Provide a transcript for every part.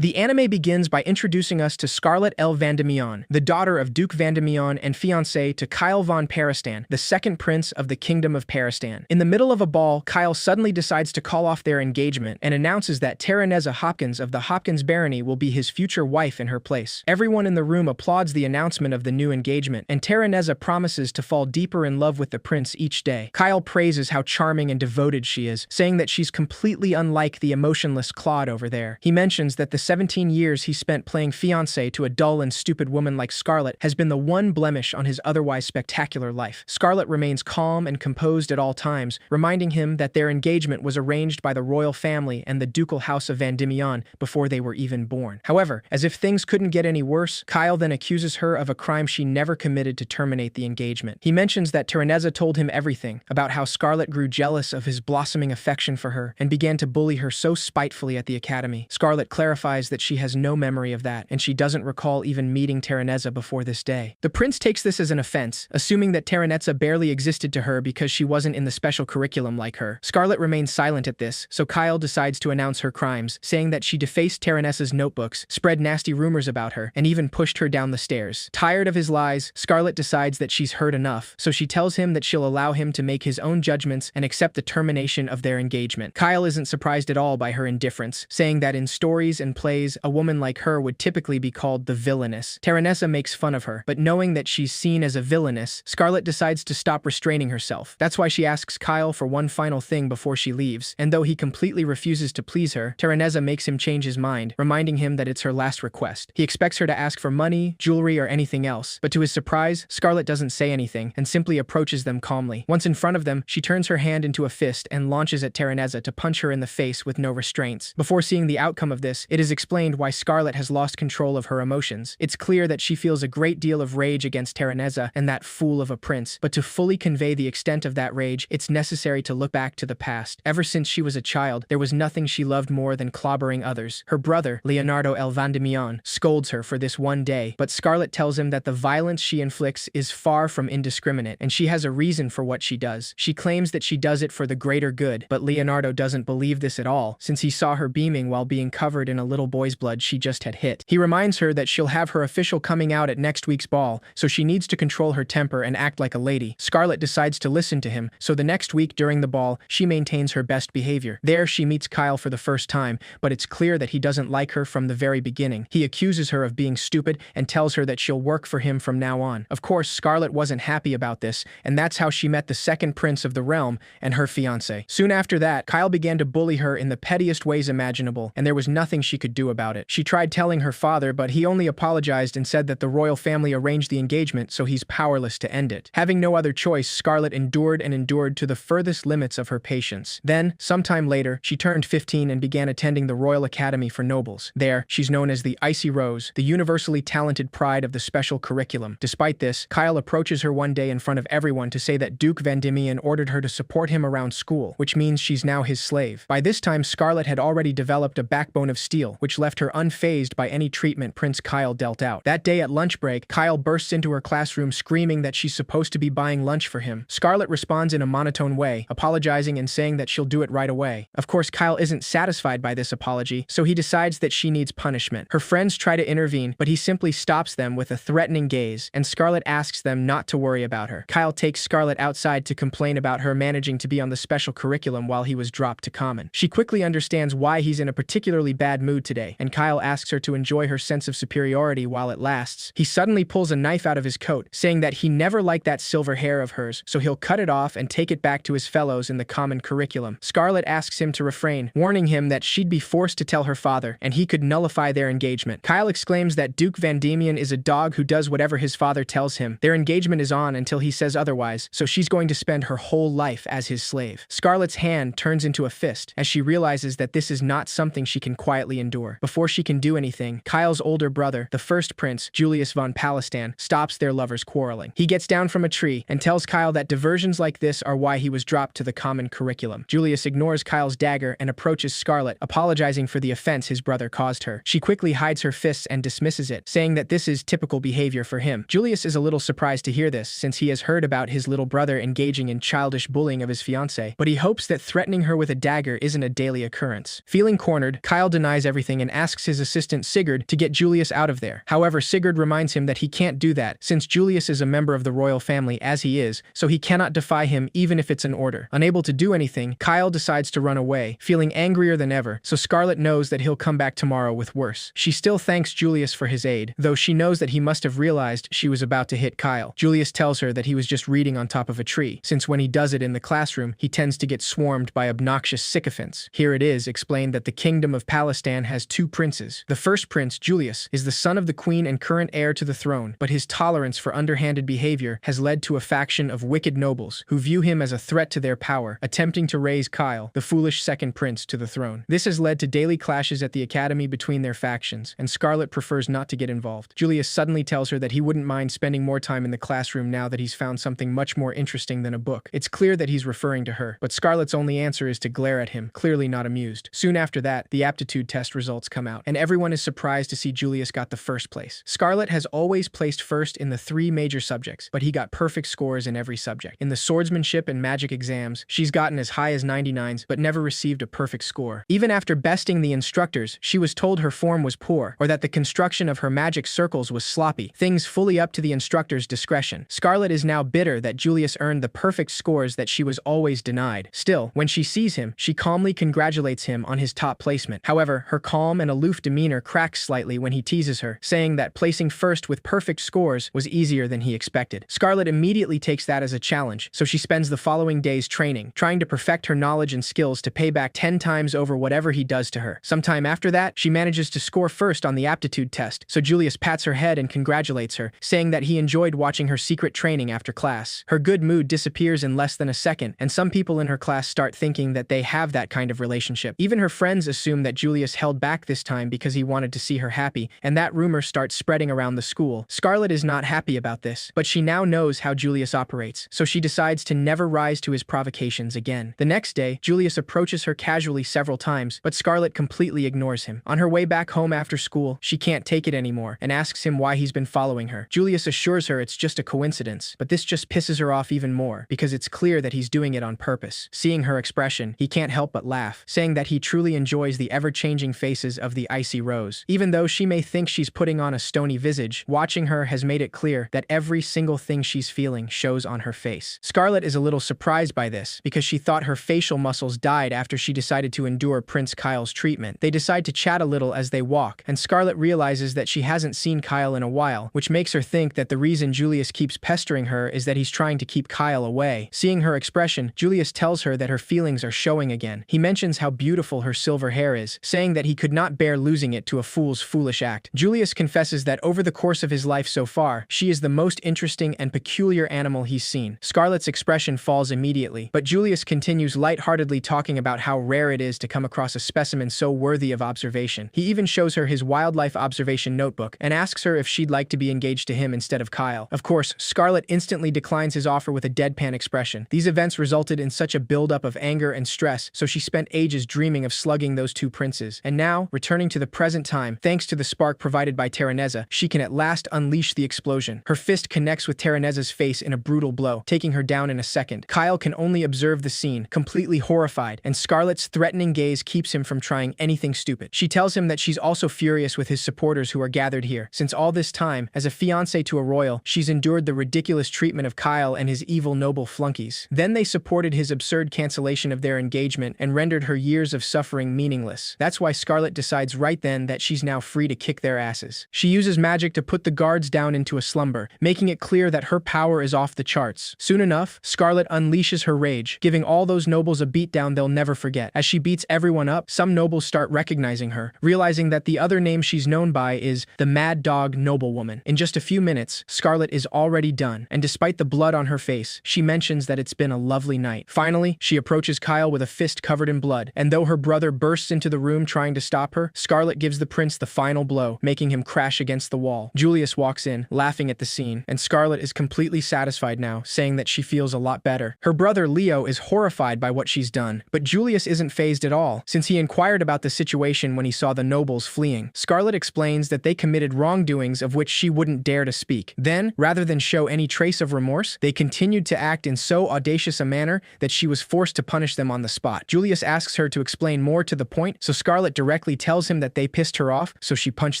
The anime begins by introducing us to Scarlet L. Vandemion, the daughter of Duke Vandemion and fiancé to Kyle von Paristan, the second prince of the Kingdom of Paristan. In the middle of a ball, Kyle suddenly decides to call off their engagement and announces that Tereneza Hopkins of the Hopkins barony will be his future wife in her place. Everyone in the room applauds the announcement of the new engagement, and Tereneza promises to fall deeper in love with the prince each day. Kyle praises how charming and devoted she is, saying that she's completely unlike the emotionless Claude over there. He mentions that the 17 years he spent playing fiancé to a dull and stupid woman like Scarlet has been the one blemish on his otherwise spectacular life. Scarlet remains calm and composed at all times, reminding him that their engagement was arranged by the royal family and the ducal house of Vandemion before they were even born. However, as if things couldn't get any worse, Kyle then accuses her of a crime she never committed to terminate the engagement. He mentions that Tereneza told him everything about how Scarlet grew jealous of his blossoming affection for her and began to bully her so spitefully at the academy. Scarlet clarifies that she has no memory of that, and she doesn't recall even meeting Tereneza before this day. The prince takes this as an offense, assuming that Tereneza barely existed to her because she wasn't in the special curriculum like her. Scarlet remains silent at this, so Kyle decides to announce her crimes, saying that she defaced Tereneza's notebooks, spread nasty rumors about her, and even pushed her down the stairs. Tired of his lies, Scarlet decides that she's heard enough, so she tells him that she'll allow him to make his own judgments and accept the termination of their engagement. Kyle isn't surprised at all by her indifference, saying that in stories and plays, a woman like her would typically be called the villainess. Tereneza makes fun of her, but knowing that she's seen as a villainess, Scarlet decides to stop restraining herself. That's why she asks Kyle for one final thing before she leaves, and though he completely refuses to please her, Tereneza makes him change his mind, reminding him that it's her last request. He expects her to ask for money, jewelry, or anything else, but to his surprise, Scarlet doesn't say anything and simply approaches them calmly. Once in front of them, she turns her hand into a fist and launches at Tereneza to punch her in the face with no restraints. Before seeing the outcome of this, it is explained why Scarlet has lost control of her emotions. It's clear that she feels a great deal of rage against Tereneza and that fool of a prince, but to fully convey the extent of that rage, it's necessary to look back to the past. Ever since she was a child, there was nothing she loved more than clobbering others. Her brother, Leonardo El Vandemion, scolds her for this one day, but Scarlet tells him that the violence she inflicts is far from indiscriminate, and she has a reason for what she does. She claims that she does it for the greater good, but Leonardo doesn't believe this at all, since he saw her beaming while being covered in a little boy's blood she just had hit. He reminds her that she'll have her official coming out at next week's ball, so she needs to control her temper and act like a lady. Scarlet decides to listen to him, so the next week during the ball, she maintains her best behavior. There, she meets Kyle for the first time, but it's clear that he doesn't like her from the very beginning. He accuses her of being stupid and tells her that she'll work for him from now on. Of course, Scarlet wasn't happy about this, and that's how she met the second prince of the realm and her fiancé. Soon after that, Kyle began to bully her in the pettiest ways imaginable, and there was nothing she could do about it. She tried telling her father, but he only apologized and said that the royal family arranged the engagement, so he's powerless to end it. Having no other choice, Scarlet endured and endured to the furthest limits of her patience. Then, sometime later, she turned 15 and began attending the Royal Academy for Nobles. There, she's known as the Icy Rose, the universally talented pride of the special curriculum. Despite this, Kyle approaches her one day in front of everyone to say that Duke Vandemion ordered her to support him around school, which means she's now his slave. By this time, Scarlet had already developed a backbone of steel, which left her unfazed by any treatment Prince Kyle dealt out. That day at lunch break, Kyle bursts into her classroom screaming that she's supposed to be buying lunch for him. Scarlet responds in a monotone way, apologizing and saying that she'll do it right away. Of course, Kyle isn't satisfied by this apology, so he decides that she needs punishment. Her friends try to intervene, but he simply stops them with a threatening gaze, and Scarlet asks them not to worry about her. Kyle takes Scarlet outside to complain about her managing to be on the special curriculum while he was dropped to common. She quickly understands why he's in a particularly bad mood today, and Kyle asks her to enjoy her sense of superiority while it lasts. He suddenly pulls a knife out of his coat, saying that he never liked that silver hair of hers, so he'll cut it off and take it back to his fellows in the common curriculum. Scarlet asks him to refrain, warning him that she'd be forced to tell her father, and he could nullify their engagement. Kyle exclaims that Duke Vandemion is a dog who does whatever his father tells him. Their engagement is on until he says otherwise, so she's going to spend her whole life as his slave. Scarlet's hand turns into a fist as she realizes that this is not something she can quietly endure. Before she can do anything, Kyle's older brother, the first prince, Julius von Palestan, stops their lovers quarreling. He gets down from a tree and tells Kyle that diversions like this are why he was dropped to the common curriculum. Julius ignores Kyle's dagger and approaches Scarlet, apologizing for the offense his brother caused her. She quickly hides her fists and dismisses it, saying that this is typical behavior for him. Julius is a little surprised to hear this, since he has heard about his little brother engaging in childish bullying of his fiancée, but he hopes that threatening her with a dagger isn't a daily occurrence. Feeling cornered, Kyle denies everything anything and asks his assistant Sigurd to get Julius out of there. However, Sigurd reminds him that he can't do that, since Julius is a member of the royal family as he is, so he cannot defy him even if it's an order. Unable to do anything, Kyle decides to run away, feeling angrier than ever, so Scarlet knows that he'll come back tomorrow with worse. She still thanks Julius for his aid, though she knows that he must have realized she was about to hit Kyle. Julius tells her that he was just reading on top of a tree, since when he does it in the classroom, he tends to get swarmed by obnoxious sycophants. Here it is explained that the kingdom of Palestine has two princes. The first prince, Julius, is the son of the queen and current heir to the throne, but his tolerance for underhanded behavior has led to a faction of wicked nobles who view him as a threat to their power, attempting to raise Kyle, the foolish second prince, to the throne. This has led to daily clashes at the academy between their factions, and Scarlet prefers not to get involved. Julius suddenly tells her that he wouldn't mind spending more time in the classroom now that he's found something much more interesting than a book. It's clear that he's referring to her, but Scarlet's only answer is to glare at him, clearly not amused. Soon after that, the aptitude test results come out, and everyone is surprised to see Julius got the first place. Scarlet has always placed first in the 3 major subjects, but he got perfect scores in every subject. In the swordsmanship and magic exams, she's gotten as high as 99s, but never received a perfect score. Even after besting the instructors, she was told her form was poor, or that the construction of her magic circles was sloppy, things fully up to the instructor's discretion. Scarlet is now bitter that Julius earned the perfect scores that she was always denied. Still, when she sees him, she calmly congratulates him on his top placement. However, her calm and aloof demeanor cracks slightly when he teases her, saying that placing first with perfect scores was easier than he expected. Scarlet immediately takes that as a challenge, so she spends the following days training, trying to perfect her knowledge and skills to pay back 10 times over whatever he does to her. Sometime after that, she manages to score first on the aptitude test, so Julius pats her head and congratulates her, saying that he enjoyed watching her secret training after class. Her good mood disappears in less than a second, and some people in her class start thinking that they have that kind of relationship. Even her friends assume that Julius held back this time because he wanted to see her happy, and that rumor starts spreading around the school. Scarlet is not happy about this, but she now knows how Julius operates, so she decides to never rise to his provocations again. The next day, Julius approaches her casually several times, but Scarlet completely ignores him. On her way back home after school, she can't take it anymore and asks him why he's been following her. Julius assures her it's just a coincidence, but this just pisses her off even more, because it's clear that he's doing it on purpose. Seeing her expression, he can't help but laugh, saying that he truly enjoys the ever-changing faces of the icy rose. Even though she may think she's putting on a stony visage, watching her has made it clear that every single thing she's feeling shows on her face. Scarlet is a little surprised by this, because she thought her facial muscles died after she decided to endure Prince Kyle's treatment. They decide to chat a little as they walk, and Scarlet realizes that she hasn't seen Kyle in a while, which makes her think that the reason Julius keeps pestering her is that he's trying to keep Kyle away. Seeing her expression, Julius tells her that her feelings are showing again. He mentions how beautiful her silver hair is, saying that he could not bear losing it to a fool's foolish act. Julius confesses that over the course of his life so far, she is the most interesting and peculiar animal he's seen. Scarlet's expression falls immediately, but Julius continues lightheartedly talking about how rare it is to come across a specimen so worthy of observation. He even shows her his wildlife observation notebook and asks her if she'd like to be engaged to him instead of Kyle. Of course, Scarlet instantly declines his offer with a deadpan expression. These events resulted in such a buildup of anger and stress, so she spent ages dreaming of slugging those two princes. And now, returning to the present time, thanks to the spark provided by Terraneza, she can at last unleash the explosion. Her fist connects with Terraneza's face in a brutal blow, taking her down in a second. Kyle can only observe the scene, completely horrified, and Scarlet's threatening gaze keeps him from trying anything stupid. She tells him that she's also furious with his supporters who are gathered here, since all this time, as a fiancé to a royal, she's endured the ridiculous treatment of Kyle and his evil noble flunkies. Then they supported his absurd cancellation of their engagement and rendered her years of suffering meaningless. That's why Scarlet decides right then that she's now free to kick their asses. She uses magic to put the guards down into a slumber, making it clear that her power is off the charts. Soon enough, Scarlet unleashes her rage, giving all those nobles a beatdown they'll never forget. As she beats everyone up, some nobles start recognizing her, realizing that the other name she's known by is the Mad Dog Noblewoman. In just a few minutes, Scarlet is already done, and despite the blood on her face, she mentions that it's been a lovely night. Finally, she approaches Kyle with a fist covered in blood, and though her brother bursts into the room trying to stop her, Scarlet gives the prince the final blow, making him crash against the wall. Julius walks in, laughing at the scene, and Scarlet is completely satisfied now, saying that she feels a lot better. Her brother Leo is horrified by what she's done, but Julius isn't fazed at all, since he inquired about the situation when he saw the nobles fleeing. Scarlet explains that they committed wrongdoings of which she wouldn't dare to speak. Then, rather than show any trace of remorse, they continued to act in so audacious a manner that she was forced to punish them on the spot. Julius asks her to explain more to the point, so Scarlet directly directly tells him that they pissed her off, so she punched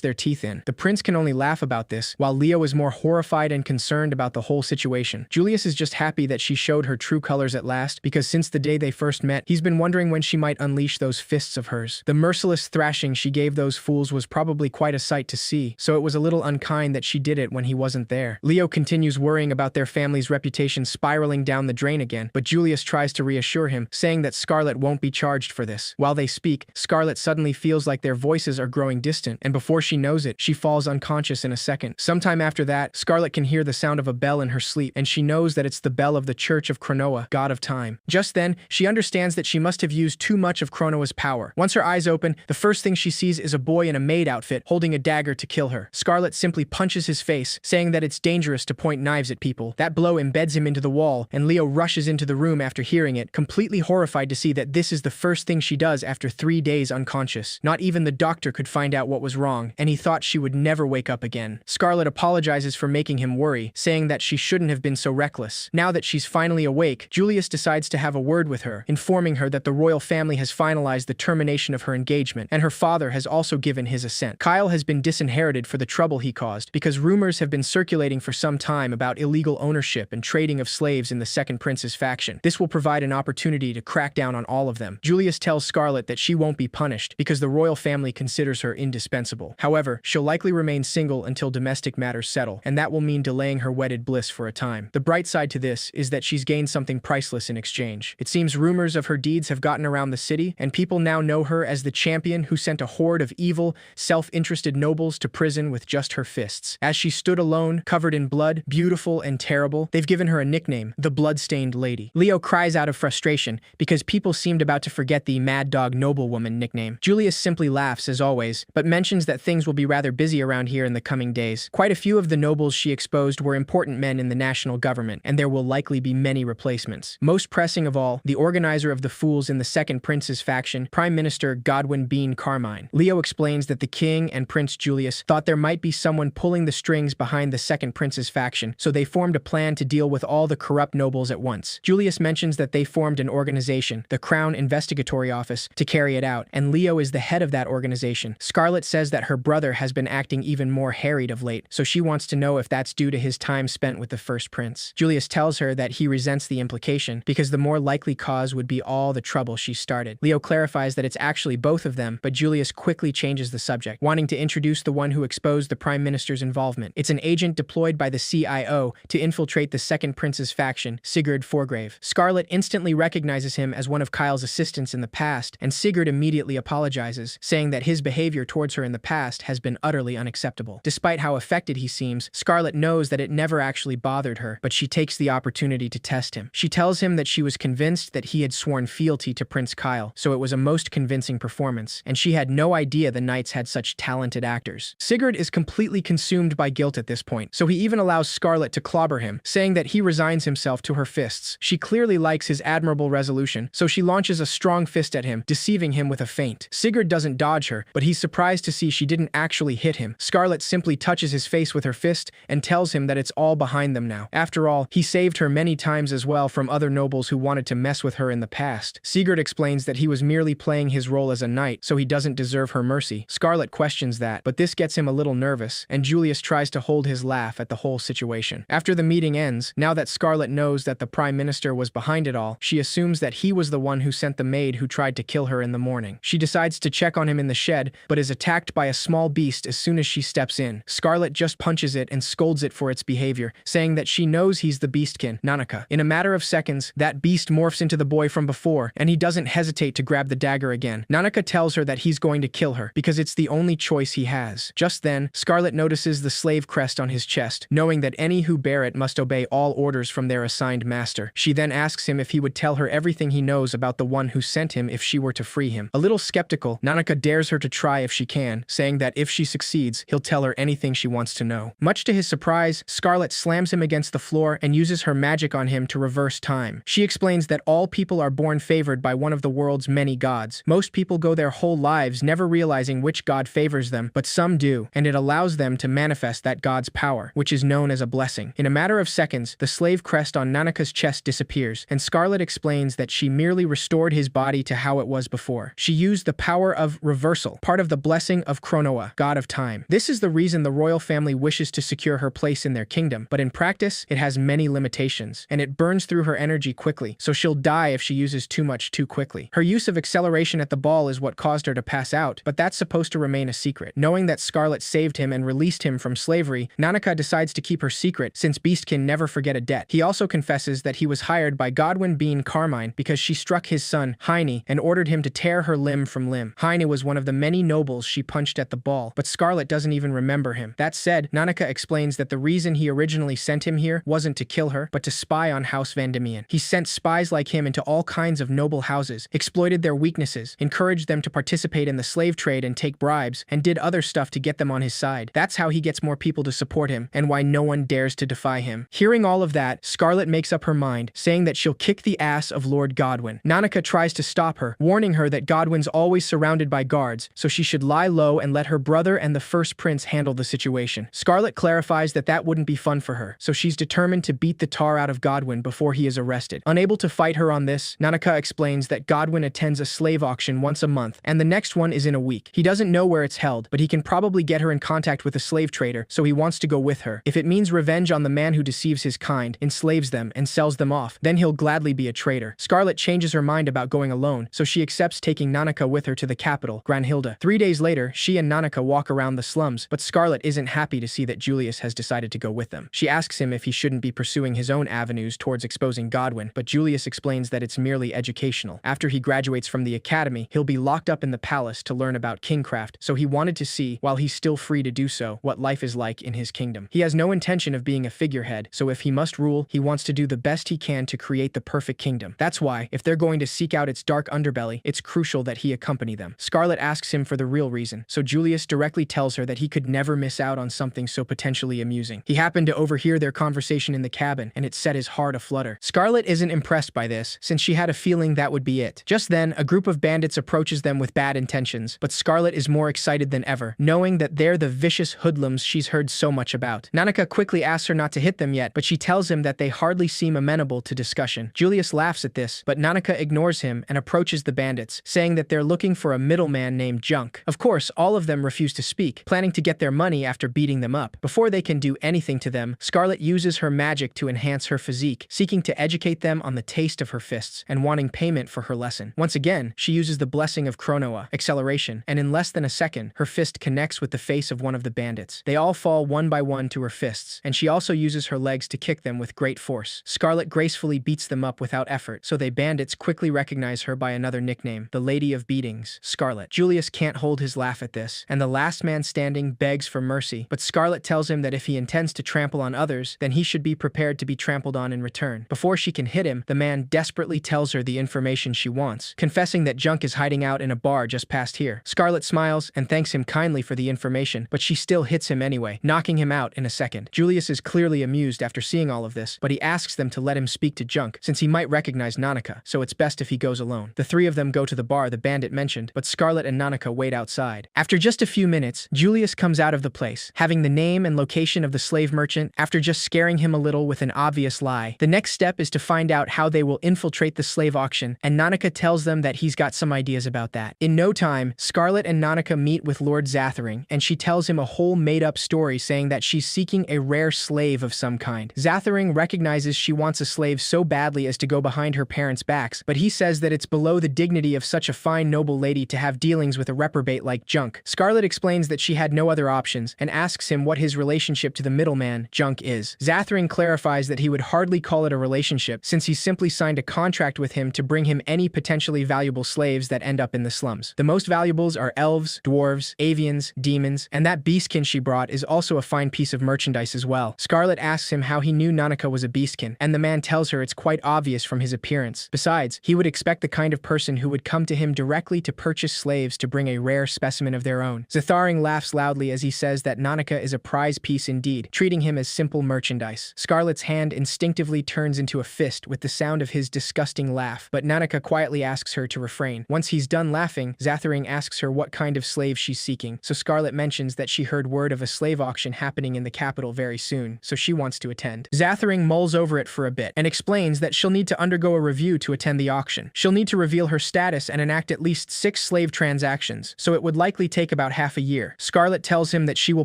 their teeth in. The prince can only laugh about this, while Leo is more horrified and concerned about the whole situation. Julius is just happy that she showed her true colors at last, because since the day they first met, he's been wondering when she might unleash those fists of hers. The merciless thrashing she gave those fools was probably quite a sight to see, so it was a little unkind that she did it when he wasn't there. Leo continues worrying about their family's reputation spiraling down the drain again, but Julius tries to reassure him, saying that Scarlet won't be charged for this. While they speak, Scarlet suddenly feels like their voices are growing distant, and before she knows it, she falls unconscious in a second. Sometime after that, Scarlet can hear the sound of a bell in her sleep, and she knows that it's the bell of the Church of Cronoa, god of time. Just then, she understands that she must have used too much of Cronoa's power. Once her eyes open, the first thing she sees is a boy in a maid outfit holding a dagger to kill her. Scarlet simply punches his face, saying that it's dangerous to point knives at people. That blow embeds him into the wall, and Leo rushes into the room after hearing it, completely horrified to see that this is the first thing she does after 3 days unconscious. Not even the doctor could find out what was wrong, and he thought she would never wake up again. Scarlet apologizes for making him worry, saying that she shouldn't have been so reckless. Now that she's finally awake, Julius decides to have a word with her, informing her that the royal family has finalized the termination of her engagement, and her father has also given his assent. Kyle has been disinherited for the trouble he caused, because rumors have been circulating for some time about illegal ownership and trading of slaves in the Second Prince's faction. This will provide an opportunity to crack down on all of them. Julius tells Scarlet that she won't be punished, because the royal family considers her indispensable. However, she'll likely remain single until domestic matters settle, and that will mean delaying her wedded bliss for a time. The bright side to this is that she's gained something priceless in exchange. It seems rumors of her deeds have gotten around the city, and people now know her as the champion who sent a horde of evil, self-interested nobles to prison with just her fists. As she stood alone, covered in blood, beautiful and terrible, they've given her a nickname, the Bloodstained Lady. Leo cries out of frustration, because people seemed about to forget the Mad Dog Noblewoman nickname. Julius simply laughs as always, but mentions that things will be rather busy around here in the coming days. Quite a few of the nobles she exposed were important men in the national government, and there will likely be many replacements. Most pressing of all, the organizer of the fools in the Second Prince's faction, Prime Minister Godwin Bean Carmine. Leo explains that the king and Prince Julius thought there might be someone pulling the strings behind the Second Prince's faction, so they formed a plan to deal with all the corrupt nobles at once. Julius mentions that they formed an organization, the Crown Investigatory Office, to carry it out, and Leo is the head of that organization. Scarlet says that her brother has been acting even more harried of late, so she wants to know if that's due to his time spent with the first prince. Julius tells her that he resents the implication, because the more likely cause would be all the trouble she started. Leo clarifies that it's actually both of them, but Julius quickly changes the subject, wanting to introduce the one who exposed the Prime Minister's involvement. It's an agent deployed by the CIO to infiltrate the Second Prince's faction, Sigurd Forgrave. Scarlet instantly recognizes him as one of Kyle's assistants in the past, and Sigurd immediately apologizes, saying that his behavior towards her in the past has been utterly unacceptable. Despite how affected he seems, Scarlet knows that it never actually bothered her, but she takes the opportunity to test him. She tells him that she was convinced that he had sworn fealty to Prince Kyle, so it was a most convincing performance, and she had no idea the knights had such talented actors. Sigurd is completely consumed by guilt at this point, so he even allows Scarlet to clobber him, saying that he resigns himself to her fists. She clearly likes his admirable resolution, so she launches a strong fist at him, deceiving him with a feint. Sigurd doesn't dodge her, but he's surprised to see she didn't actually hit him. Scarlet simply touches his face with her fist and tells him that it's all behind them now. After all, he saved her many times as well from other nobles who wanted to mess with her in the past. Sigurd explains that he was merely playing his role as a knight, so he doesn't deserve her mercy. Scarlet questions that, but this gets him a little nervous, and Julius tries to hold his laugh at the whole situation. After the meeting ends, now that Scarlet knows that the Prime Minister was behind it all, she assumes that he was the one who sent the maid who tried to kill her in the morning. She decides to check on him in the shed, but is attacked by a small beast as soon as she steps in. Scarlet just punches it and scolds it for its behavior, saying that she knows he's the beastkin, Nanika. In a matter of seconds, that beast morphs into the boy from before, and he doesn't hesitate to grab the dagger again. Nanika tells her that he's going to kill her, because it's the only choice he has. Just then, Scarlet notices the slave crest on his chest, knowing that any who bear it must obey all orders from their assigned master. She then asks him if he would tell her everything he knows about the one who sent him if she were to free him. A little skeptical, Nanika dares her to try if she can, saying that if she succeeds, he'll tell her anything she wants to know. Much to his surprise, Scarlet slams him against the floor and uses her magic on him to reverse time. She explains that all people are born favored by one of the world's many gods. Most people go their whole lives never realizing which god favors them, but some do, and it allows them to manifest that god's power, which is known as a blessing. In a matter of seconds, the slave crest on Nanika's chest disappears, and Scarlet explains that she merely restored his body to how it was before. She used the power power of reversal, part of the blessing of Kronoa, god of time. This is the reason the royal family wishes to secure her place in their kingdom, but in practice, it has many limitations, and it burns through her energy quickly, so she'll die if she uses too much too quickly. Her use of acceleration at the ball is what caused her to pass out, but that's supposed to remain a secret. Knowing that Scarlet saved him and released him from slavery, Nanika decides to keep her secret since Beastkin never forget a debt. He also confesses that he was hired by Godwin Bean Carmine because she struck his son, Heine, and ordered him to tear her limb from limb. Heine was one of the many nobles she punched at the ball, but Scarlet doesn't even remember him. That said, Nanika explains that the reason he originally sent him here wasn't to kill her, but to spy on House Vandemian. He sent spies like him into all kinds of noble houses, exploited their weaknesses, encouraged them to participate in the slave trade and take bribes, and did other stuff to get them on his side. That's how he gets more people to support him, and why no one dares to defy him. Hearing all of that, Scarlet makes up her mind, saying that she'll kick the ass of Lord Godwin. Nanika tries to stop her, warning her that Godwin's always surrounded by guards, so she should lie low and let her brother and the first prince handle the situation. Scarlet clarifies that that wouldn't be fun for her, so she's determined to beat the tar out of Godwin before he is arrested. Unable to fight her on this, Nanika explains that Godwin attends a slave auction once a month, and the next one is in a week. He doesn't know where it's held, but he can probably get her in contact with a slave trader, so he wants to go with her. If it means revenge on the man who deceives his kind, enslaves them, and sells them off, then he'll gladly be a traitor. Scarlet changes her mind about going alone, so she accepts taking Nanika with her to the capital, Granhilda. 3 days later, she and Nanika walk around the slums, but Scarlet isn't happy to see that Julius has decided to go with them. She asks him if he shouldn't be pursuing his own avenues towards exposing Godwin, but Julius explains that it's merely educational. After he graduates from the academy, he'll be locked up in the palace to learn about kingcraft, so he wanted to see, while he's still free to do so, what life is like in his kingdom. He has no intention of being a figurehead, so if he must rule, he wants to do the best he can to create the perfect kingdom. That's why, if they're going to seek out its dark underbelly, it's crucial that he accompany them. Scarlet asks him for the real reason, so Julius directly tells her that he could never miss out on something so potentially amusing. He happened to overhear their conversation in the cabin, and it set his heart aflutter. Scarlet isn't impressed by this, since she had a feeling that would be it. Just then, a group of bandits approaches them with bad intentions, but Scarlet is more excited than ever, knowing that they're the vicious hoodlums she's heard so much about. Nanika quickly asks her not to hit them yet, but she tells him that they hardly seem amenable to discussion. Julius laughs at this, but Nanika ignores him and approaches the bandits, saying that they're looking for a middleman named Junk. Of course, all of them refuse to speak, planning to get their money after beating them up. Before they can do anything to them, Scarlet uses her magic to enhance her physique, seeking to educate them on the taste of her fists and wanting payment for her lesson. Once again, she uses the blessing of Kronoa, acceleration, and in less than a second, her fist connects with the face of one of the bandits. They all fall one by one to her fists, and she also uses her legs to kick them with great force. Scarlet gracefully beats them up without effort, so they bandits quickly recognize her by another nickname, the Lady of Beatings, Scarlet. Julius can't hold his laugh at this, and the last man standing begs for mercy, but Scarlet tells him that if he intends to trample on others, then he should be prepared to be trampled on in return. Before she can hit him, the man desperately tells her the information she wants, confessing that Junk is hiding out in a bar just past here. Scarlet smiles and thanks him kindly for the information, but she still hits him anyway, knocking him out in a second. Julius is clearly amused after seeing all of this, but he asks them to let him speak to Junk, since he might recognize Nanika, so it's best if he goes alone. The three of them go to the bar the bandit mentioned, but Scarlet and Nanika wait outside. After just a few minutes, Julius comes out of the place, having the name and location of the slave merchant after just scaring him a little with an obvious lie. The next step is to find out how they will infiltrate the slave auction, and Nanika tells them that he's got some ideas about that. In no time, Scarlet and Nanika meet with Lord Zathering, and she tells him a whole made-up story saying that she's seeking a rare slave of some kind. Zathering recognizes she wants a slave so badly as to go behind her parents' backs, but he says that it's below the dignity of such a fine noble lady to have dealings with a reprobate like Junk. Scarlet explains that she had no other options, and asks him what his relationship to the middleman, Junk, is. Zathering clarifies that he would hardly call it a relationship, since he simply signed a contract with him to bring him any potentially valuable slaves that end up in the slums. The most valuables are elves, dwarves, avians, demons, and that beastkin she brought is also a fine piece of merchandise as well. Scarlet asks him how he knew Nanika was a beastkin, and the man tells her it's quite obvious from his appearance. Besides, he would expect the kind of person who would come to him directly to purchase slaves to bring a rare specimen of their own. Zathering laughs loudly as he says that Nanika is a prize piece indeed, treating him as simple merchandise. Scarlet's hand instinctively turns into a fist with the sound of his disgusting laugh, but Nanika quietly asks her to refrain. Once he's done laughing, Zathering asks her what kind of slave she's seeking, so Scarlet mentions that she heard word of a slave auction happening in the capital very soon, so she wants to attend. Zathering mulls over it for a bit, and explains that she'll need to undergo a review to attend the auction. She'll need to reveal her status and enact at least 6 quick slave transactions, so it would likely take about half a year. Scarlet tells him that she will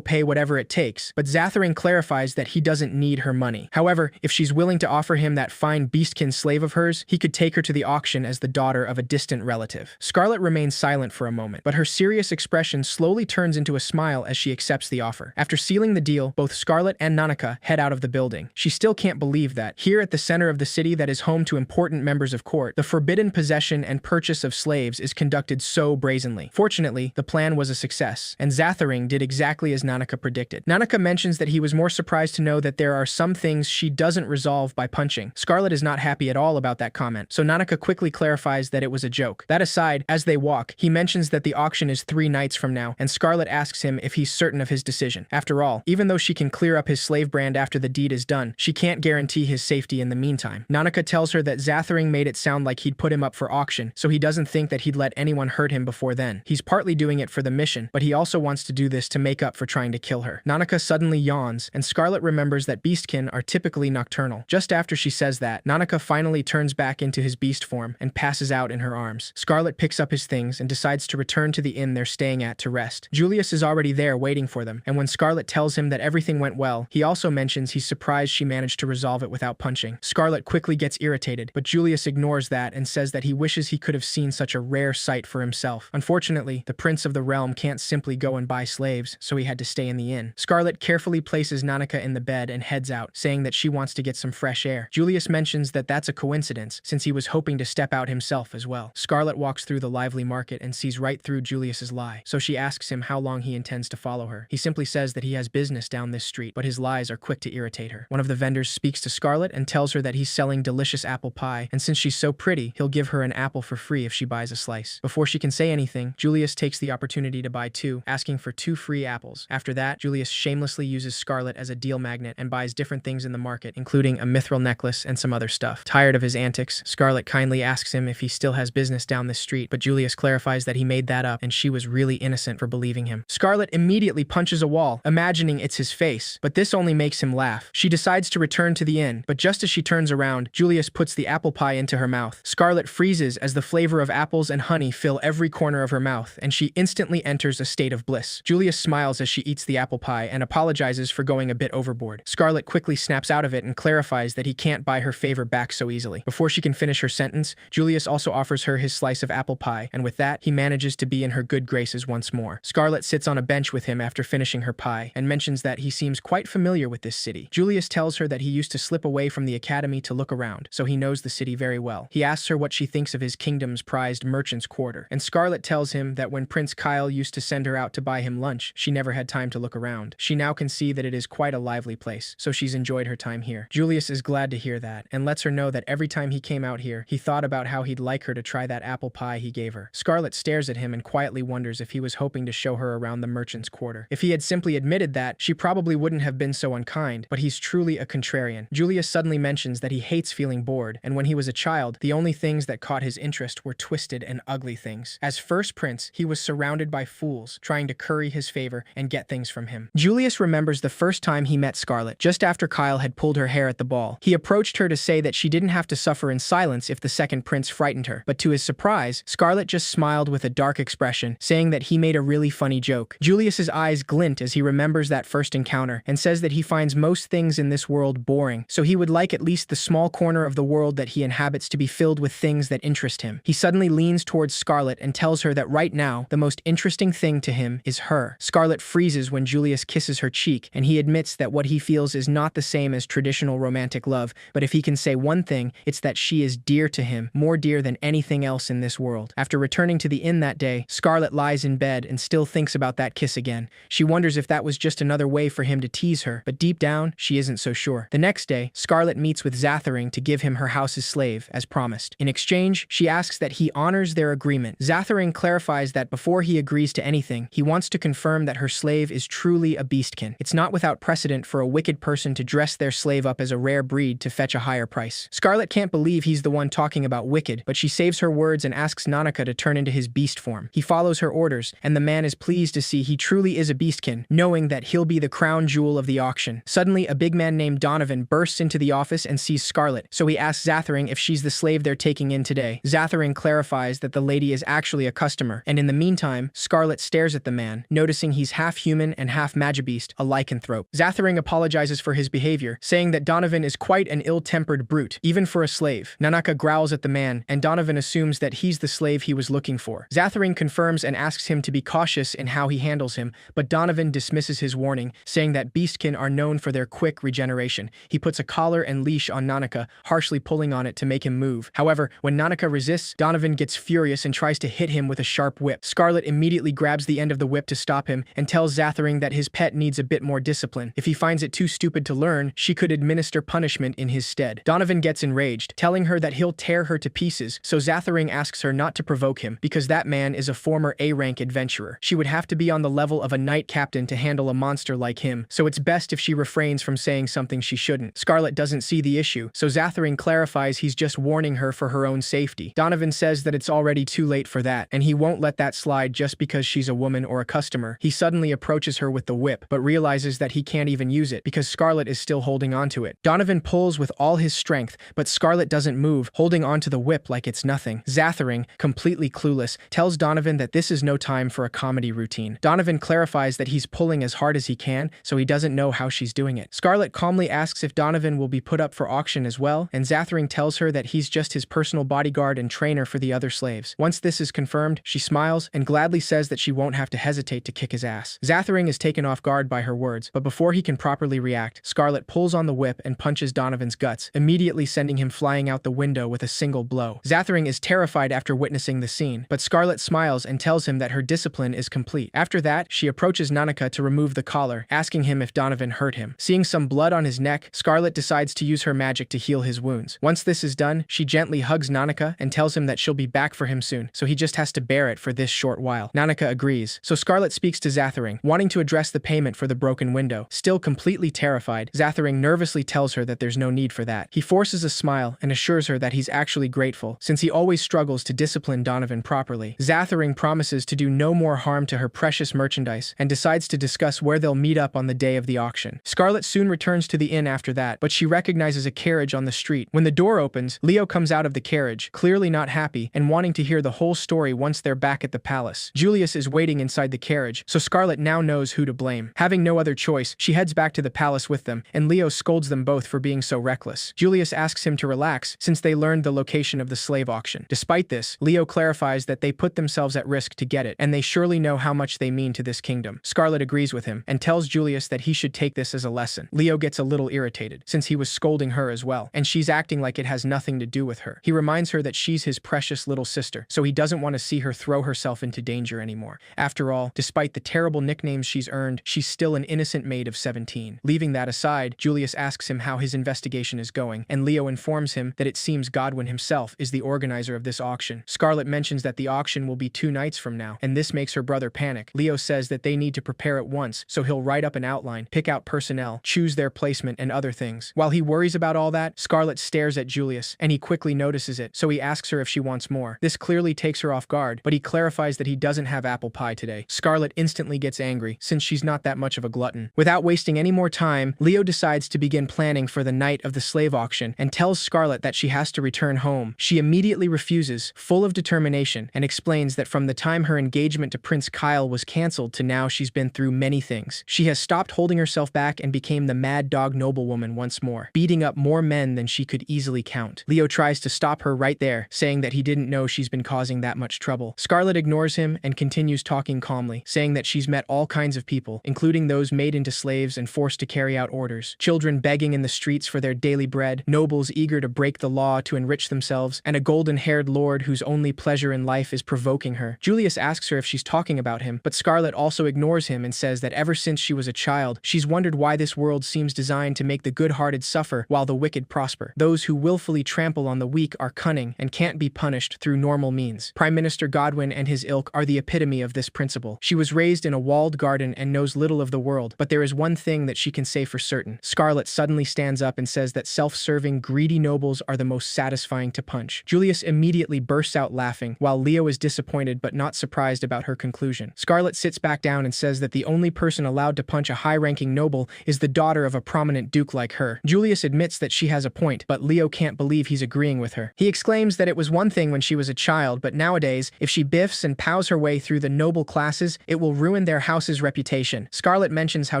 pay whatever it takes, but Zathering clarifies that he doesn't need her money. However, if she's willing to offer him that fine beastkin slave of hers, he could take her to the auction as the daughter of a distant relative. Scarlet remains silent for a moment, but her serious expression slowly turns into a smile as she accepts the offer. After sealing the deal, both Scarlet and Nanaka head out of the building. She still can't believe that, here at the center of the city that is home to important members of court, the forbidden possession and purchase of slaves is conducted so brazenly. Fortunately, the plan was a success, and Zathering did exactly as Nanaka predicted. Nanaka mentions that he was more surprised to know that there are some things she doesn't resolve by punching. Scarlet is not happy at all about that comment, so Nanaka quickly clarifies that it was a joke. That aside, as they walk, he mentions that the auction is 3 nights from now, and Scarlet asks him if he's certain of his decision. After all, even though she can clear up his slave brand after the deed is done, she can't guarantee his safety in the meantime. Nanaka tells her that Zathering made it sound like he'd put him up for auction, so he doesn't think that he'd let anyone hurt him before then. He's partly doing it for the mission, but he also wants to do this to make up for trying to kill her. Nanaka suddenly yawns, and Scarlet remembers that beastkin are typically nocturnal. Just after she says that, Nanaka finally turns back into his beast form and passes out in her arms. Scarlet picks up his things and decides to return to the inn they're staying at to rest. Julius is already there waiting for them, and when Scarlet tells him that everything went well, he also mentions he's surprised she managed to resolve it without punching. Scarlet quickly gets irritated, but Julius ignores that and says that he wishes he could have seen such a rare sight for himself. Unfortunately, the prince of the realm can't simply go and buy slaves, so he had to stay in the inn. Scarlet carefully places Nanaka in the bed and heads out, saying that she wants to get some fresh air. Julius mentions that that's a coincidence, since he was hoping to step out himself as well. Scarlet walks through the lively market and sees right through Julius's lie, so she asks him how long he intends to follow her. He simply says that he has business down this street, but his lies are quick to irritate her. One of the vendors speaks to Scarlet and tells her that he's selling delicious apple pie, and since she's so pretty, he'll give her an apple for free if she buys a slice. Before she can say anything, Julius takes the opportunity to buy 2, asking for 2 free apples. After that, Julius shamelessly uses Scarlet as a deal magnet and buys different things in the market, including a mithril necklace and some other stuff. Tired of his antics, Scarlet kindly asks him if he still has business down this street, but Julius clarifies that he made that up and she was really innocent for believing him. Scarlet immediately punches a wall, imagining it's his face, but this only makes him laugh. She decides to return to the inn, but just as she turns around, Julius puts the apple pie into her mouth. Scarlet freezes as the flavor of apples and honey fill every corner of her mouth, and she instantly enters a state of bliss. Julius smiles as she eats the apple pie and apologizes for going a bit overboard. Scarlet quickly snaps out of it and clarifies that he can't buy her favor back so easily. Before she can finish her sentence, Julius also offers her his slice of apple pie, and with that, he manages to be in her good graces once more. Scarlet sits on a bench with him after finishing her pie, and mentions that he seems quite familiar with this city. Julius tells her that he used to slip away from the academy to look around, so he knows the city very well. He asks her what she thinks of his kingdom's prized merchant's quarter, and Scarlet tells him that when Prince Kyle used to send her out to buy him lunch, she never had time to look around. She now can see that it is quite a lively place, so she's enjoyed her time here. Julius is glad to hear that, and lets her know that every time he came out here, he thought about how he'd like her to try that apple pie he gave her. Scarlet stares at him and quietly wonders if he was hoping to show her around the merchant's quarter. If he had simply admitted that, she probably wouldn't have been so unkind, but he's truly a contrarian. Julius suddenly mentions that he hates feeling bored, and when he was a child, the only things that caught his interest were twisted and ugly things. As first prince, he was surrounded by fools, trying to curry his favor and get things from him. Julius remembers the first time he met Scarlet, just after Kyle had pulled her hair at the ball. He approached her to say that she didn't have to suffer in silence if the second prince frightened her, but to his surprise, Scarlet just smiled with a dark expression, saying that he made a really funny joke. Julius's eyes glint as he remembers that first encounter, and says that he finds most things in this world boring, so he would like at least the small corner of the world that he inhabits to be filled with things that interest him. He suddenly leans towards Scarlet and tells her that right now, the most interesting thing to him is her. Scarlet freezes when Julius kisses her cheek, and he admits that what he feels is not the same as traditional romantic love, but if he can say one thing, it's that she is dear to him, more dear than anything else in this world. After returning to the inn that day, Scarlet lies in bed and still thinks about that kiss again. She wonders if that was just another way for him to tease her, but deep down, she isn't so sure. The next day, Scarlet meets with Zathering to give him her house's slave, as promised. In exchange, she asks that he honors their agreement. Zathering clarifies that before he agrees to anything, he wants to confirm that her slave is truly a beastkin. It's not without precedent for a wicked person to dress their slave up as a rare breed to fetch a higher price. Scarlet can't believe he's the one talking about wicked, but she saves her words and asks Nanaka to turn into his beast form. He follows her orders, and the man is pleased to see he truly is a beastkin, knowing that he'll be the crown jewel of the auction. Suddenly, a big man named Donovan bursts into the office and sees Scarlet, so he asks Zathering if she's the slave they're taking in today. Zathering clarifies that the lady is actually a customer, and in the meantime, Scarlet stares at the man, noticing he's half human and half magibeast, a lycanthrope. Zathering apologizes for his behavior, saying that Donovan is quite an ill-tempered brute, even for a slave. Nanaka growls at the man, and Donovan assumes that he's the slave he was looking for. Zathering confirms and asks him to be cautious in how he handles him, but Donovan dismisses his warning, saying that beastkin are known for their quick regeneration. He puts a collar and leash on Nanaka, harshly pulling on it to make him move. However, when Nanaka resists, Donovan gets furious and tries to hit him with a sharp whip. Scarlet immediately grabs the end of the whip to stop him and tells Zathering that his pet needs a bit more discipline. If he finds it too stupid to learn, she could administer punishment in his stead. Donovan gets enraged, telling her that he'll tear her to pieces, so Zathering asks her not to provoke him because that man is a former A-rank adventurer. She would have to be on the level of a knight captain to handle a monster like him, so it's best if she refrains from saying something she shouldn't. Scarlet doesn't see the issue, so Zathering clarifies he's just warning her for her own safety. Donovan says that it's already too late for that, and he won't let that slide just because she's a woman or a customer. He suddenly approaches her with the whip, but realizes that he can't even use it because Scarlet is still holding onto it. Donovan pulls with all his strength, but Scarlet doesn't move, holding onto the whip like it's nothing. Zathering, completely clueless, tells Donovan that this is no time for a comedy routine. Donovan clarifies that he's pulling as hard as he can, so he doesn't know how she's doing it. Scarlet calmly asks if Donovan will be put up for auction as well, and Zathering tells her that he's just his personal bodyguard and trainer for the other slaves. Once this is confirmed, she smiles and gladly says that she won't have to hesitate to kick his ass. Zathering is taken off guard by her words, but before he can properly react, Scarlet pulls on the whip and punches Donovan's guts, immediately sending him flying out the window with a single blow. Zathering is terrified after witnessing the scene, but Scarlet smiles and tells him that her discipline is complete. After that, she approaches Nanaka to remove the collar, asking him if Donovan hurt him. Seeing some blood on his neck, Scarlet decides to use her magic to heal his wounds. Once this is done, she gently hugs Nanaka and tells him that she'll be back for him soon, so he just has to bear it for this short while. Nanaka agrees, so Scarlet speaks to Zathering, wanting to address the payment for the broken window. Still completely terrified, Zathering nervously tells her that there's no need for that. He forces a smile and assures her that he's actually grateful, since he always struggles to discipline Donovan properly. Zathering promises to do no more harm to her precious merchandise and decides to discuss where they'll meet up on the day of the auction. Scarlet soon returns to the inn after that, but she recognizes a carriage on the street. When the door opens, Leo comes out of the carriage, clearly not happy and wanting to hear the whole story once they're back at the palace. Julius is waiting inside the carriage, so Scarlet now knows who to blame. Having no other choice, she heads back to the palace with them, and Leo scolds them both for being so reckless. Julius asks him to relax, since they learned the location of the slave auction. Despite this, Leo clarifies that they put themselves at risk to get it, and they surely know how much they mean to this kingdom. Scarlet agrees with him, and tells Julius that he should take this as a lesson. Leo gets a little irritated, since he was scolding her as well, and she's acting like it has nothing to do with her. He reminds her that she's his precious little sister, so he doesn't want to see her throw herself into danger anymore. After all, despite the terrible nicknames she's earned, she's still an innocent maid of 17. Leaving that aside, Julius asks him how his investigation is going, and Leo informs him that it seems Godwin himself is the organizer of this auction. Scarlet mentions that the auction will be 2 nights from now, and this makes her brother panic. Leo says that they need to prepare at once, so he'll write up an outline, pick out personnel, choose their placement, and other things. While he worries about all that, Scarlet stares at Julius, and he quickly notices it, so he asks her if she wants more. This clearly takes her off guard, but he clarifies that he doesn't have apple pie today. Scarlet instantly gets angry, since she's not that much of a glutton. Without wasting any more time, Leo decides to begin planning for the night of the slave auction, and tells Scarlet that she has to return home. She immediately refuses, full of determination, and explains that from the time her engagement to Prince Kyle was cancelled to now she's been through many things. She has stopped holding herself back and became the mad dog noblewoman once more, beating up more men than she could easily count. Leo tries to stop her right there, saying that he didn't know she's been causing that much trouble. Scarlet ignores him and continues talking calmly, saying that she's met all kinds of people, including those made into slaves and forced to carry out orders, children begging in the streets for their daily bread, nobles eager to break the law to enrich themselves, and a golden-haired lord whose only pleasure in life is provoking her. Julius asks her if she's talking about him, but Scarlet also ignores him and says that ever since she was a child, she's wondered why this world seems designed to make the good-hearted suffer while the wicked prosper. Those who willfully trample on the weak are cunning and can't be punished through normal means. Prime Minister Godwin and his ilk are the epitome of this principle. She was raised in a walled garden and knows little of the world, but there is one thing that she can say for certain. Scarlet suddenly stands up and says that self-serving, greedy nobles are the most satisfying to punch. Julius immediately bursts out laughing, while Leo is disappointed but not surprised about her conclusion. Scarlet sits back down and says that the only person allowed to punch a high-ranking noble is the daughter of a prominent duke like her. Julius admits that she has a point, but Leo can't believe he's agreeing with her. He exclaims that it was one thing when she was a child, but but nowadays, if she biffs and pows her way through the noble classes, it will ruin their house's reputation. Scarlet mentions how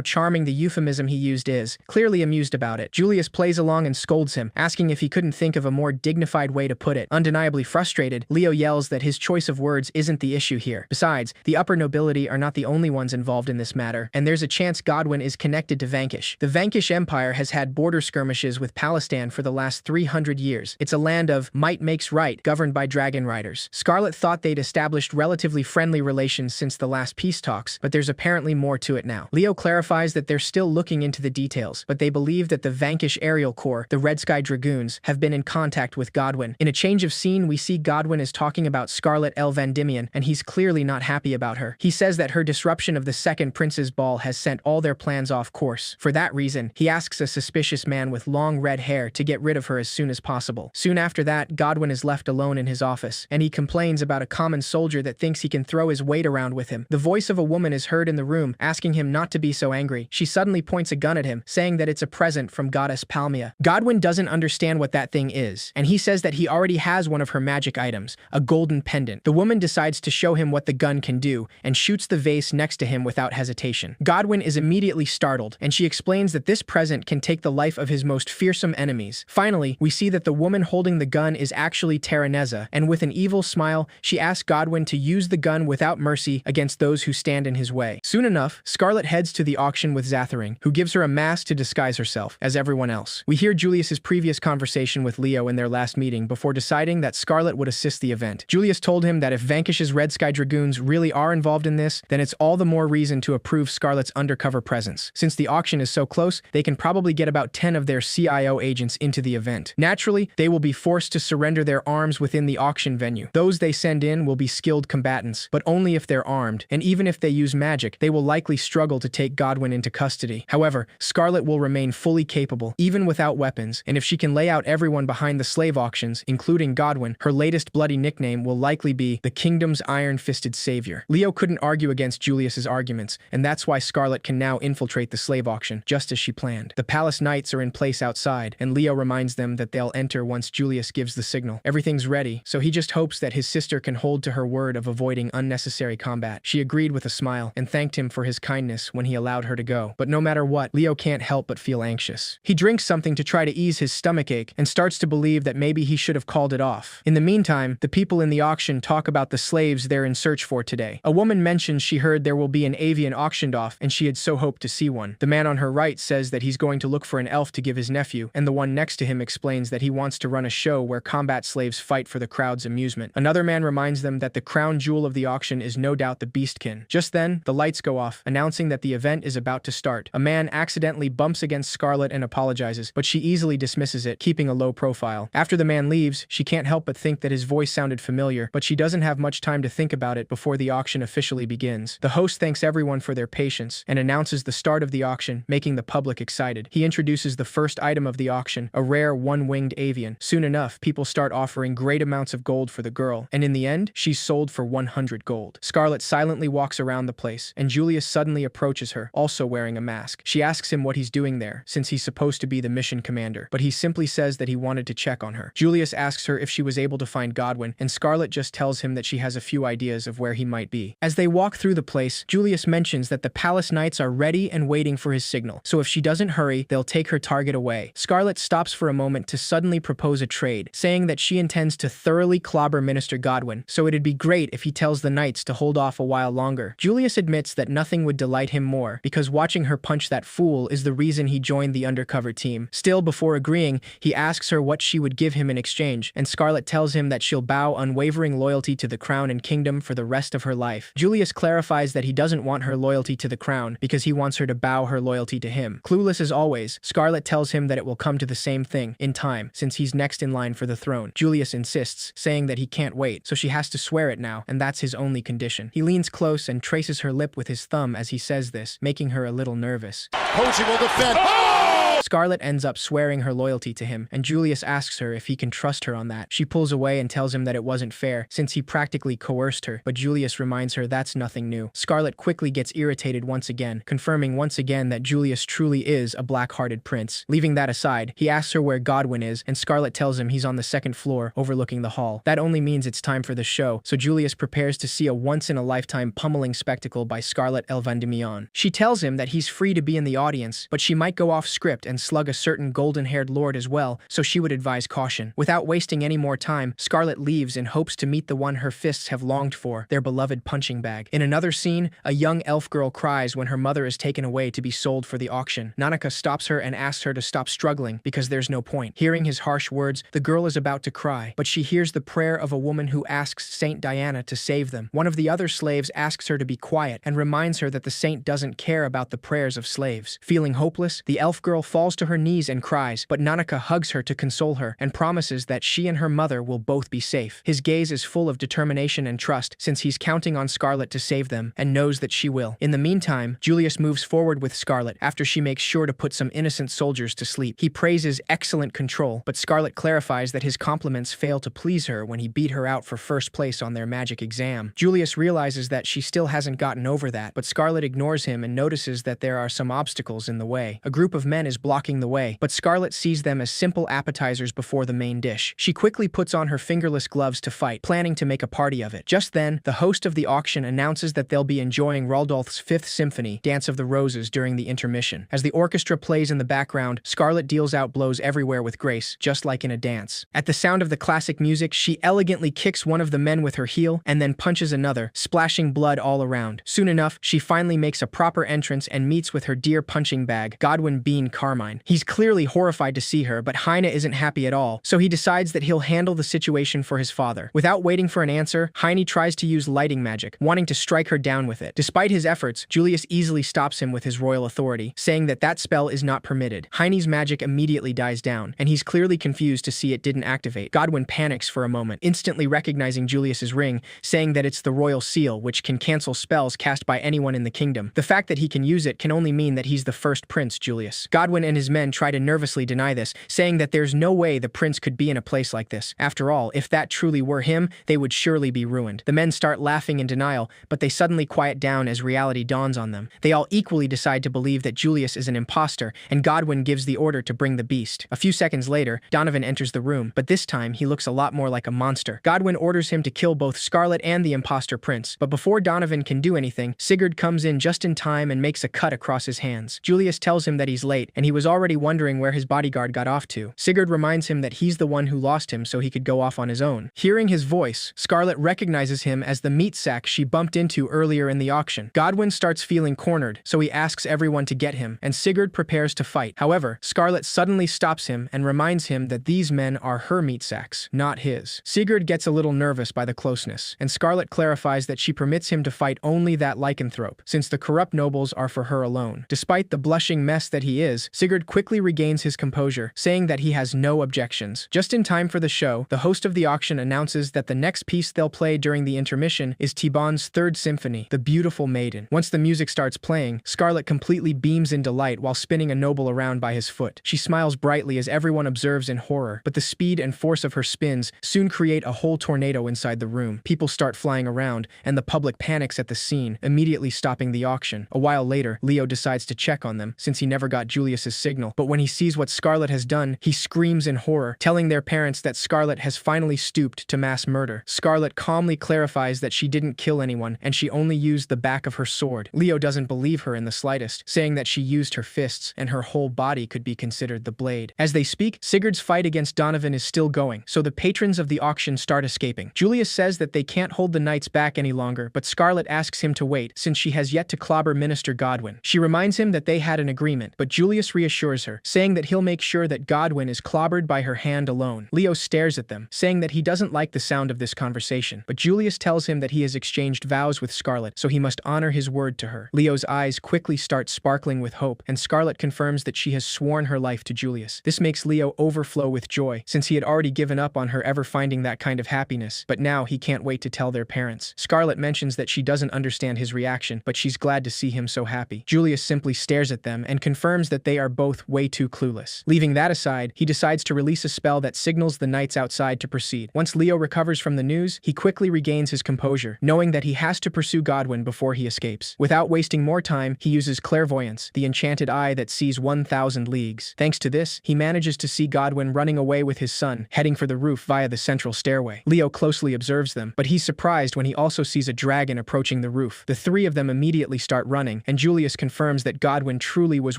charming the euphemism he used is, clearly amused about it. Julius plays along and scolds him, asking if he couldn't think of a more dignified way to put it. Undeniably frustrated, Leo yells that his choice of words isn't the issue here. Besides, the upper nobility are not the only ones involved in this matter, and there's a chance Godwin is connected to Vanquish. The Vanquish Empire has had border skirmishes with Palestine for the last 300 years. It's a land of might makes right, governed by dragon riders. Scarlet thought they'd established relatively friendly relations since the last peace talks, but there's apparently more to it now. Leo clarifies that they're still looking into the details, but they believe that the Vanquish Aerial Corps, the Red Sky Dragoons, have been in contact with Godwin. In a change of scene, we see Godwin is talking about Scarlet Vandemion, and he's clearly not happy about her. He says that her disruption of the second prince's ball has sent all their plans off course. For that reason, he asks a suspicious man with long red hair to get rid of her as soon as possible. Soon after that, Godwin is left alone in his office, and he complains about a common soldier that thinks he can throw his weight around with him. The voice of a woman is heard in the room, asking him not to be so angry. She suddenly points a gun at him, saying that it's a present from goddess Palmia. Godwin doesn't understand what that thing is, and he says that he already has one of her magic items, a golden pendant. The woman decides to show him what the gun can do, and shoots the vase next to him without hesitation. Godwin is immediately startled, and she explains that this present can take the life of his most fearsome enemies. Finally, we see that the woman holding the gun is actually Terraneza, and with an evil smile, she asks Godwin to use the gun without mercy against those who stand in his way. Soon enough, Scarlet heads to the auction with Zathering, who gives her a mask to disguise herself, as everyone else. We hear Julius's previous conversation with Leo in their last meeting before deciding that Scarlet would assist the event. Julius told him that if Vanquish's Red Sky Dragoons really are involved in this, then it's all the more reason to approve Scarlet's undercover presence. Since the auction is so close, they can probably get about 10 of their CIO agents into the event. Naturally, they will be forced to surrender their arms within the auction venue. Those they send in will be skilled combatants, but only if they're armed, and even if they use magic, they will likely struggle to take Godwin into custody. However, Scarlet will remain fully capable, even without weapons, and if she can lay out everyone behind the slave auctions, including Godwin, her latest bloody nickname will likely be the Kingdom's Iron-Fisted Savior. Leo couldn't argue against Julius's arguments, and that's why Scarlet can now infiltrate the slave auction, just as she planned. The palace knights are in place outside, and Leo reminds them that they'll enter once Julius gives the signal. Everything's ready, so he just hopes that his sister can hold to her word of avoiding unnecessary combat. She agreed with a smile, and thanked him for his kindness when he allowed her to go. But no matter what, Leo can't help but feel anxious. He drinks something to try to ease his stomachache, and starts to believe that maybe he should have called it off. In the meantime, the people in the auction talk about the slaves they're in search for today. A woman mentions she heard there will be an avian auctioned off, and she had so hoped to see one. The man on her right says that he's going to look for an elf to give his nephew, and the one next to him explains that he wants to run a show where combat slaves fight for the crowd's amusement. Another man reminds them that the crown jewel of the auction is no doubt the beastkin. Just then, the lights go off, announcing that the event is about to start. A man accidentally bumps against Scarlet and apologizes, but she easily dismisses it, keeping a low profile. After the man leaves, she can't help but think that his voice sounded familiar, but she doesn't have much time to think about it before the auction officially begins. The host thanks everyone for their patience and announces the start of the auction, making the public excited. He introduces the first item of the auction, a rare one-winged avian. Soon enough, people start offering great amounts of gold for the girl, and in the end, she's sold for 100 gold. Scarlet silently walks around the place, and Julius suddenly approaches her, also wearing a mask. She asks him what he's doing there, since he's supposed to be the mission commander, but he simply says that he wanted to check on her. Julius asks her if she was able to find Godwin, and Scarlet just tells him that she has a few ideas of where he might be. As they walk through the place, Julius mentions that the palace knights are ready and waiting for his signal, so if she doesn't hurry, they'll take her target away. Scarlet stops for a moment to suddenly propose a trade, saying that she intends to thoroughly clobber Minister Godwin, so it'd be great if he tells the knights to hold off a while longer. Julius admits that nothing would delight him more, because watching her punch that fool is the reason he joined the undercover team. Still, before agreeing, he asks her what she would give him in exchange, and Scarlet tells him that she'll bow unwavering loyalty to the crown and kingdom for the rest of her life. Julius clarifies that he doesn't want her loyalty to the crown, because he wants her to bow her loyalty to him. Clueless as always, Scarlet tells him that it will come to the same thing, in time, since he's next in line for the throne. Julius insists, saying that he can't wait, so she has to swear it now, and that's his only condition. He leans close and traces her lip with his thumb as he says this, making her a little nervous. Koji will defend. Oh! Scarlet ends up swearing her loyalty to him, and Julius asks her if he can trust her on that. She pulls away and tells him that it wasn't fair, since he practically coerced her, but Julius reminds her that's nothing new. Scarlet quickly gets irritated once again, confirming once again that Julius truly is a black-hearted prince. Leaving that aside, he asks her where Godwin is, and Scarlet tells him he's on the second floor, overlooking the hall. That only means it's time for the show, so Julius prepares to see a once-in-a-lifetime pummeling spectacle by Scarlet Elvandemion. She tells him that he's free to be in the audience, but she might go off script and slug a certain golden-haired lord as well, so she would advise caution. Without wasting any more time, Scarlet leaves in hopes to meet the one her fists have longed for, their beloved punching bag. In another scene, a young elf girl cries when her mother is taken away to be sold for the auction. Nanaka stops her and asks her to stop struggling because there's no point. Hearing his harsh words, the girl is about to cry, but she hears the prayer of a woman who asks Saint Diana to save them. One of the other slaves asks her to be quiet and reminds her that the saint doesn't care about the prayers of slaves. Feeling hopeless, the elf girl falls to her knees and cries, but Nanaka hugs her to console her and promises that she and her mother will both be safe. His gaze is full of determination and trust, since he's counting on Scarlet to save them and knows that she will. In the meantime, Julius moves forward with Scarlet after she makes sure to put some innocent soldiers to sleep. He praises excellent control, but Scarlet clarifies that his compliments fail to please her when he beat her out for first place on their magic exam. Julius realizes that she still hasn't gotten over that, but Scarlet ignores him and notices that there are some obstacles in the way. A group of men is blocking the way, but Scarlet sees them as simple appetizers before the main dish. She quickly puts on her fingerless gloves to fight, planning to make a party of it. Just then, the host of the auction announces that they'll be enjoying Raldolph's Fifth Symphony, Dance of the Roses, during the intermission. As the orchestra plays in the background, Scarlet deals out blows everywhere with grace, just like in a dance. At the sound of the classic music, she elegantly kicks one of the men with her heel and then punches another, splashing blood all around. Soon enough, she finally makes a proper entrance and meets with her dear punching bag, Godwin Bean Carmine. He's clearly horrified to see her, but Heine isn't happy at all, so he decides that he'll handle the situation for his father. Without waiting for an answer, Heine tries to use lighting magic, wanting to strike her down with it. Despite his efforts, Julius easily stops him with his royal authority, saying that that spell is not permitted. Heine's magic immediately dies down, and he's clearly confused to see it didn't activate. Godwin panics for a moment, instantly recognizing Julius's ring, saying that it's the royal seal, which can cancel spells cast by anyone in the kingdom. The fact that he can use it can only mean that he's the first prince, Julius. Godwin and his men try to nervously deny this, saying that there's no way the prince could be in a place like this. After all, if that truly were him, they would surely be ruined. The men start laughing in denial, but they suddenly quiet down as reality dawns on them. They all equally decide to believe that Julius is an imposter, and Godwin gives the order to bring the beast. A few seconds later, Donovan enters the room, but this time he looks a lot more like a monster. Godwin orders him to kill both Scarlet and the imposter prince, but before Donovan can do anything, Sigurd comes in just in time and makes a cut across his hands. Julius tells him that he's late, and he was already wondering where his bodyguard got off to. Sigurd reminds him that he's the one who lost him so he could go off on his own. Hearing his voice, Scarlet recognizes him as the meat sack she bumped into earlier in the auction. Godwin starts feeling cornered, so he asks everyone to get him, and Sigurd prepares to fight. However, Scarlet suddenly stops him and reminds him that these men are her meat sacks, not his. Sigurd gets a little nervous by the closeness, and Scarlet clarifies that she permits him to fight only that lycanthrope, since the corrupt nobles are for her alone. Despite the blushing mess that he is, Sigurd quickly regains his composure, saying that he has no objections. Just in time for the show, the host of the auction announces that the next piece they'll play during the intermission is Thibon's Third Symphony, The Beautiful Maiden. Once the music starts playing, Scarlet completely beams in delight while spinning a noble around by his foot. She smiles brightly as everyone observes in horror, but the speed and force of her spins soon create a whole tornado inside the room. People start flying around, and the public panics at the scene, immediately stopping the auction. A while later, Leo decides to check on them, since he never got Julius's signal, but when he sees what Scarlet has done, he screams in horror, telling their parents that Scarlet has finally stooped to mass murder. Scarlet calmly clarifies that she didn't kill anyone, and she only used the back of her sword. Leo doesn't believe her in the slightest, saying that she used her fists, and her whole body could be considered the blade. As they speak, Sigurd's fight against Donovan is still going, so the patrons of the auction start escaping. Julius says that they can't hold the knights back any longer, but Scarlet asks him to wait, since she has yet to clobber Minister Godwin. She reminds him that they had an agreement, but Julius reassures her, saying that he'll make sure that Godwin is clobbered by her hand alone. Leo stares at them, saying that he doesn't like the sound of this conversation, but Julius tells him that he has exchanged vows with Scarlet, so he must honor his word to her. Leo's eyes quickly start sparkling with hope, and Scarlet confirms that she has sworn her life to Julius. This makes Leo overflow with joy, since he had already given up on her ever finding that kind of happiness, but now he can't wait to tell their parents. Scarlet mentions that she doesn't understand his reaction, but she's glad to see him so happy. Julius simply stares at them and confirms that they are both way too clueless. Leaving that aside, he decides to release a spell that signals the knights outside to proceed. Once Leo recovers from the news, he quickly regains his composure, knowing that he has to pursue Godwin before he escapes. Without wasting more time, he uses clairvoyance, the enchanted eye that sees 1,000 leagues. Thanks to this, he manages to see Godwin running away with his son, heading for the roof via the central stairway. Leo closely observes them, but he's surprised when he also sees a dragon approaching the roof. The three of them immediately start running, and Julius confirms that Godwin truly was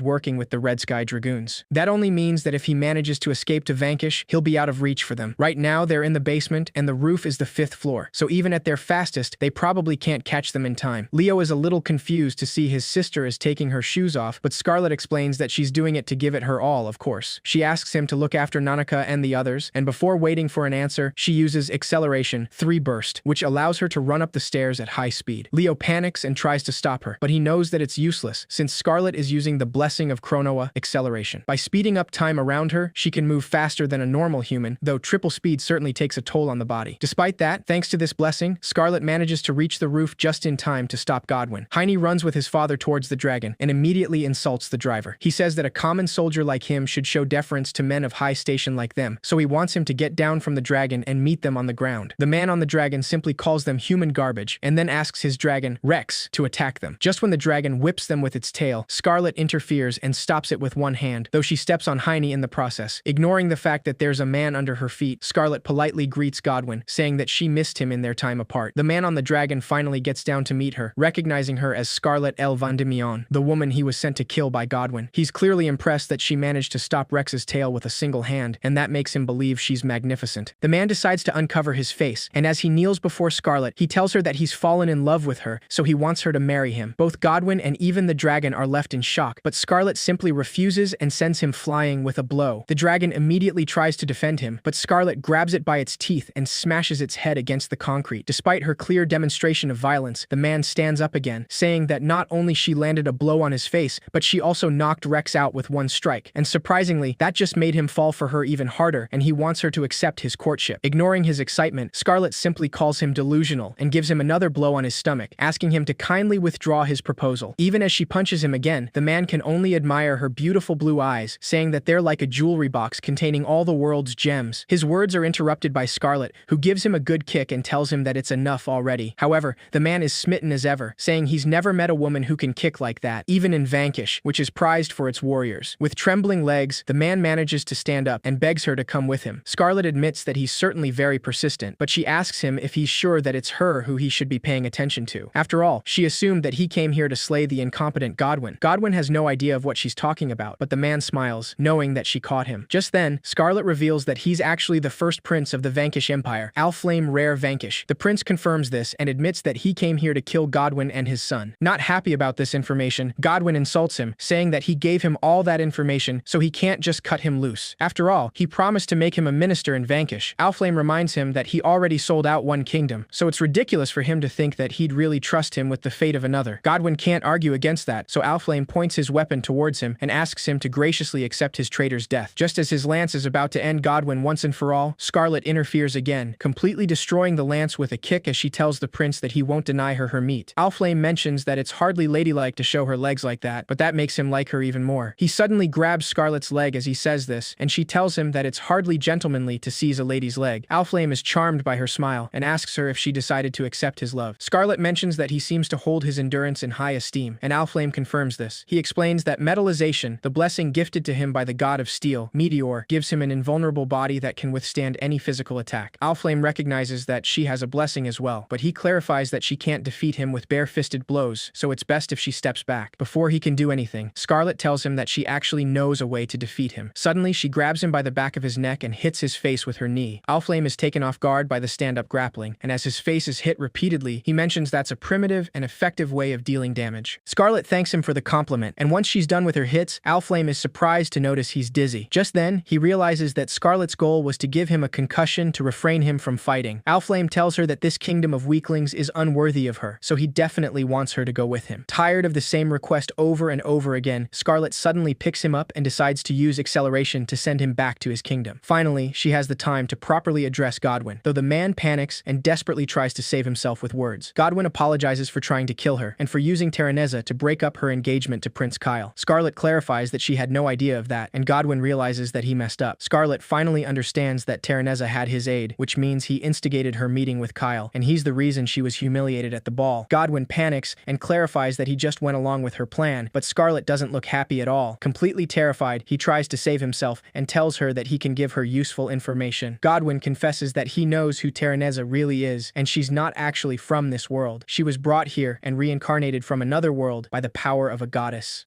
working with the Red Sky Dragoons. That only means that if he manages to escape to Vanquish, he'll be out of reach for them. Right now, they're in the basement, and the roof is the 5th floor, so even at their fastest, they probably can't catch them in time. Leo is a little confused to see his sister is taking her shoes off, but Scarlet explains that she's doing it to give it her all, of course. She asks him to look after Nanika and the others, and before waiting for an answer, she uses acceleration 3 burst, which allows her to run up the stairs at high speed. Leo panics and tries to stop her, but he knows that it's useless, since Scarlet is using the blessing of Chronoa acceleration. By speeding up time around her, she can move faster than a normal human, though triple speed certainly takes a toll on the body. Despite that, thanks to this blessing, Scarlet manages to reach the roof just in time to stop Godwin. Heine runs with his father towards the dragon and immediately insults the driver. He says that a common soldier like him should show deference to men of high station like them, so he wants him to get down from the dragon and meet them on the ground. The man on the dragon simply calls them human garbage and then asks his dragon, Rex, to attack them. Just when the dragon whips them with its tail, Scarlet interferes and stops it with one hand, though she steps on Heine in the process. Ignoring the fact that there's a man under her feet, Scarlet politely greets Godwin, saying that she missed him in their time apart. The man on the dragon finally gets down to meet her, recognizing her as Scarlet Vendemion, the woman he was sent to kill by Godwin. He's clearly impressed that she managed to stop Rex's tail with a single hand, and that makes him believe she's magnificent. The man decides to uncover his face, and as he kneels before Scarlet, he tells her that he's fallen in love with her, so he wants her to marry him. Both Godwin and even the dragon are left in shock, but Scarlet simply refuses and sends him flying with a blow. The dragon immediately tries to defend him, but Scarlet grabs it by its teeth and smashes its head against the concrete. Despite her clear demonstration of violence, the man stands up again, saying that not only she landed a blow on his face, but she also knocked Rex out with one strike. And surprisingly, that just made him fall for her even harder, and he wants her to accept his courtship. Ignoring his excitement, Scarlet simply calls him delusional and gives him another blow on his stomach, asking him to kindly withdraw his proposal. Even as she punches him again, the man can only admire her beautiful blue eyes, saying that they're like a jewelry box containing all the world's gems. His words are interrupted by Scarlet, who gives him a good kick and tells him that it's enough already. However, the man is smitten as ever, saying he's never met a woman who can kick like that, even in Vanquish, which is prized for its warriors. With trembling legs, the man manages to stand up and begs her to come with him. Scarlet admits that he's certainly very persistent, but she asks him if he's sure that it's her who he should be paying attention to. After all, she assumed that he came here to slay the incompetent Godwin. Godwin has no idea of what she's talking about, but the man smiles, knowing that she caught him. Just then, Scarlet reveals that he's actually the first prince of the Vanquish Empire, Alflame Rare Vanquish. The prince confirms this and admits that he came here to kill Godwin and his son. Not happy about this information, Godwin insults him, saying that he gave him all that information, so he can't just cut him loose. After all, he promised to make him a minister in Vanquish. Alflame reminds him that he already sold out one kingdom, so it's ridiculous for him to think that he'd really trust him with the fate of another. Godwin can't argue against that, so Alflame points his weapon towards him and asks him to graciously accept his traitor's death. Just as his lance is about to end Godwin once and for all, Scarlet interferes again, completely destroying the lance with a kick as she tells the prince that he won't deny her meat. Alflame mentions that it's hardly ladylike to show her legs like that, but that makes him like her even more. He suddenly grabs Scarlet's leg as he says this, and she tells him that it's hardly gentlemanly to seize a lady's leg. Alflame is charmed by her smile and asks her if she decided to accept his love. Scarlet mentions that he seems to hold his endurance in high esteem, and Alflame confirms this. He explains that metallization, the blessing gifted to him by the god of steel, Meteor, gives him an invulnerable body that can withstand any physical attack. Alflame recognizes that she has a blessing as well, but he clarifies that she can't defeat him with bare-fisted blows, so it's best if she steps back. Before he can do anything, Scarlet tells him that she actually knows a way to defeat him. Suddenly, she grabs him by the back of his neck and hits his face with her knee. Alflame is taken off guard by the stand-up grappling, and as his face is hit repeatedly, he mentions that's a primitive and effective way of dealing damage. Scarlet thanks him for the compliment, and once she's done with her hits, Alflame is surprised to notice he's dizzy. Just then, he realizes that Scarlet's goal was to give him a concussion to refrain him from fighting. Alflame tells her that this kingdom of weaklings is unworthy of her, so he definitely wants her to go with him. Tired of the same request over and over again, Scarlet suddenly picks him up and decides to use acceleration to send him back to his kingdom. Finally, she has the time to properly address Godwin, though the man panics and desperately tries to save himself with words. Godwin apologizes for trying to kill her and for using Terraneza to break up her engagement to Prince Kyle. Scarlet clarifies clarifies that she had no idea of that, and Godwin realizes that he messed up. Scarlet finally understands that Terraneza had his aid, which means he instigated her meeting with Kyle, and he's the reason she was humiliated at the ball. Godwin panics and clarifies that he just went along with her plan, but Scarlet doesn't look happy at all. Completely terrified, he tries to save himself and tells her that he can give her useful information. Godwin confesses that he knows who Terraneza really is, and she's not actually from this world. She was brought here and reincarnated from another world by the power of a goddess.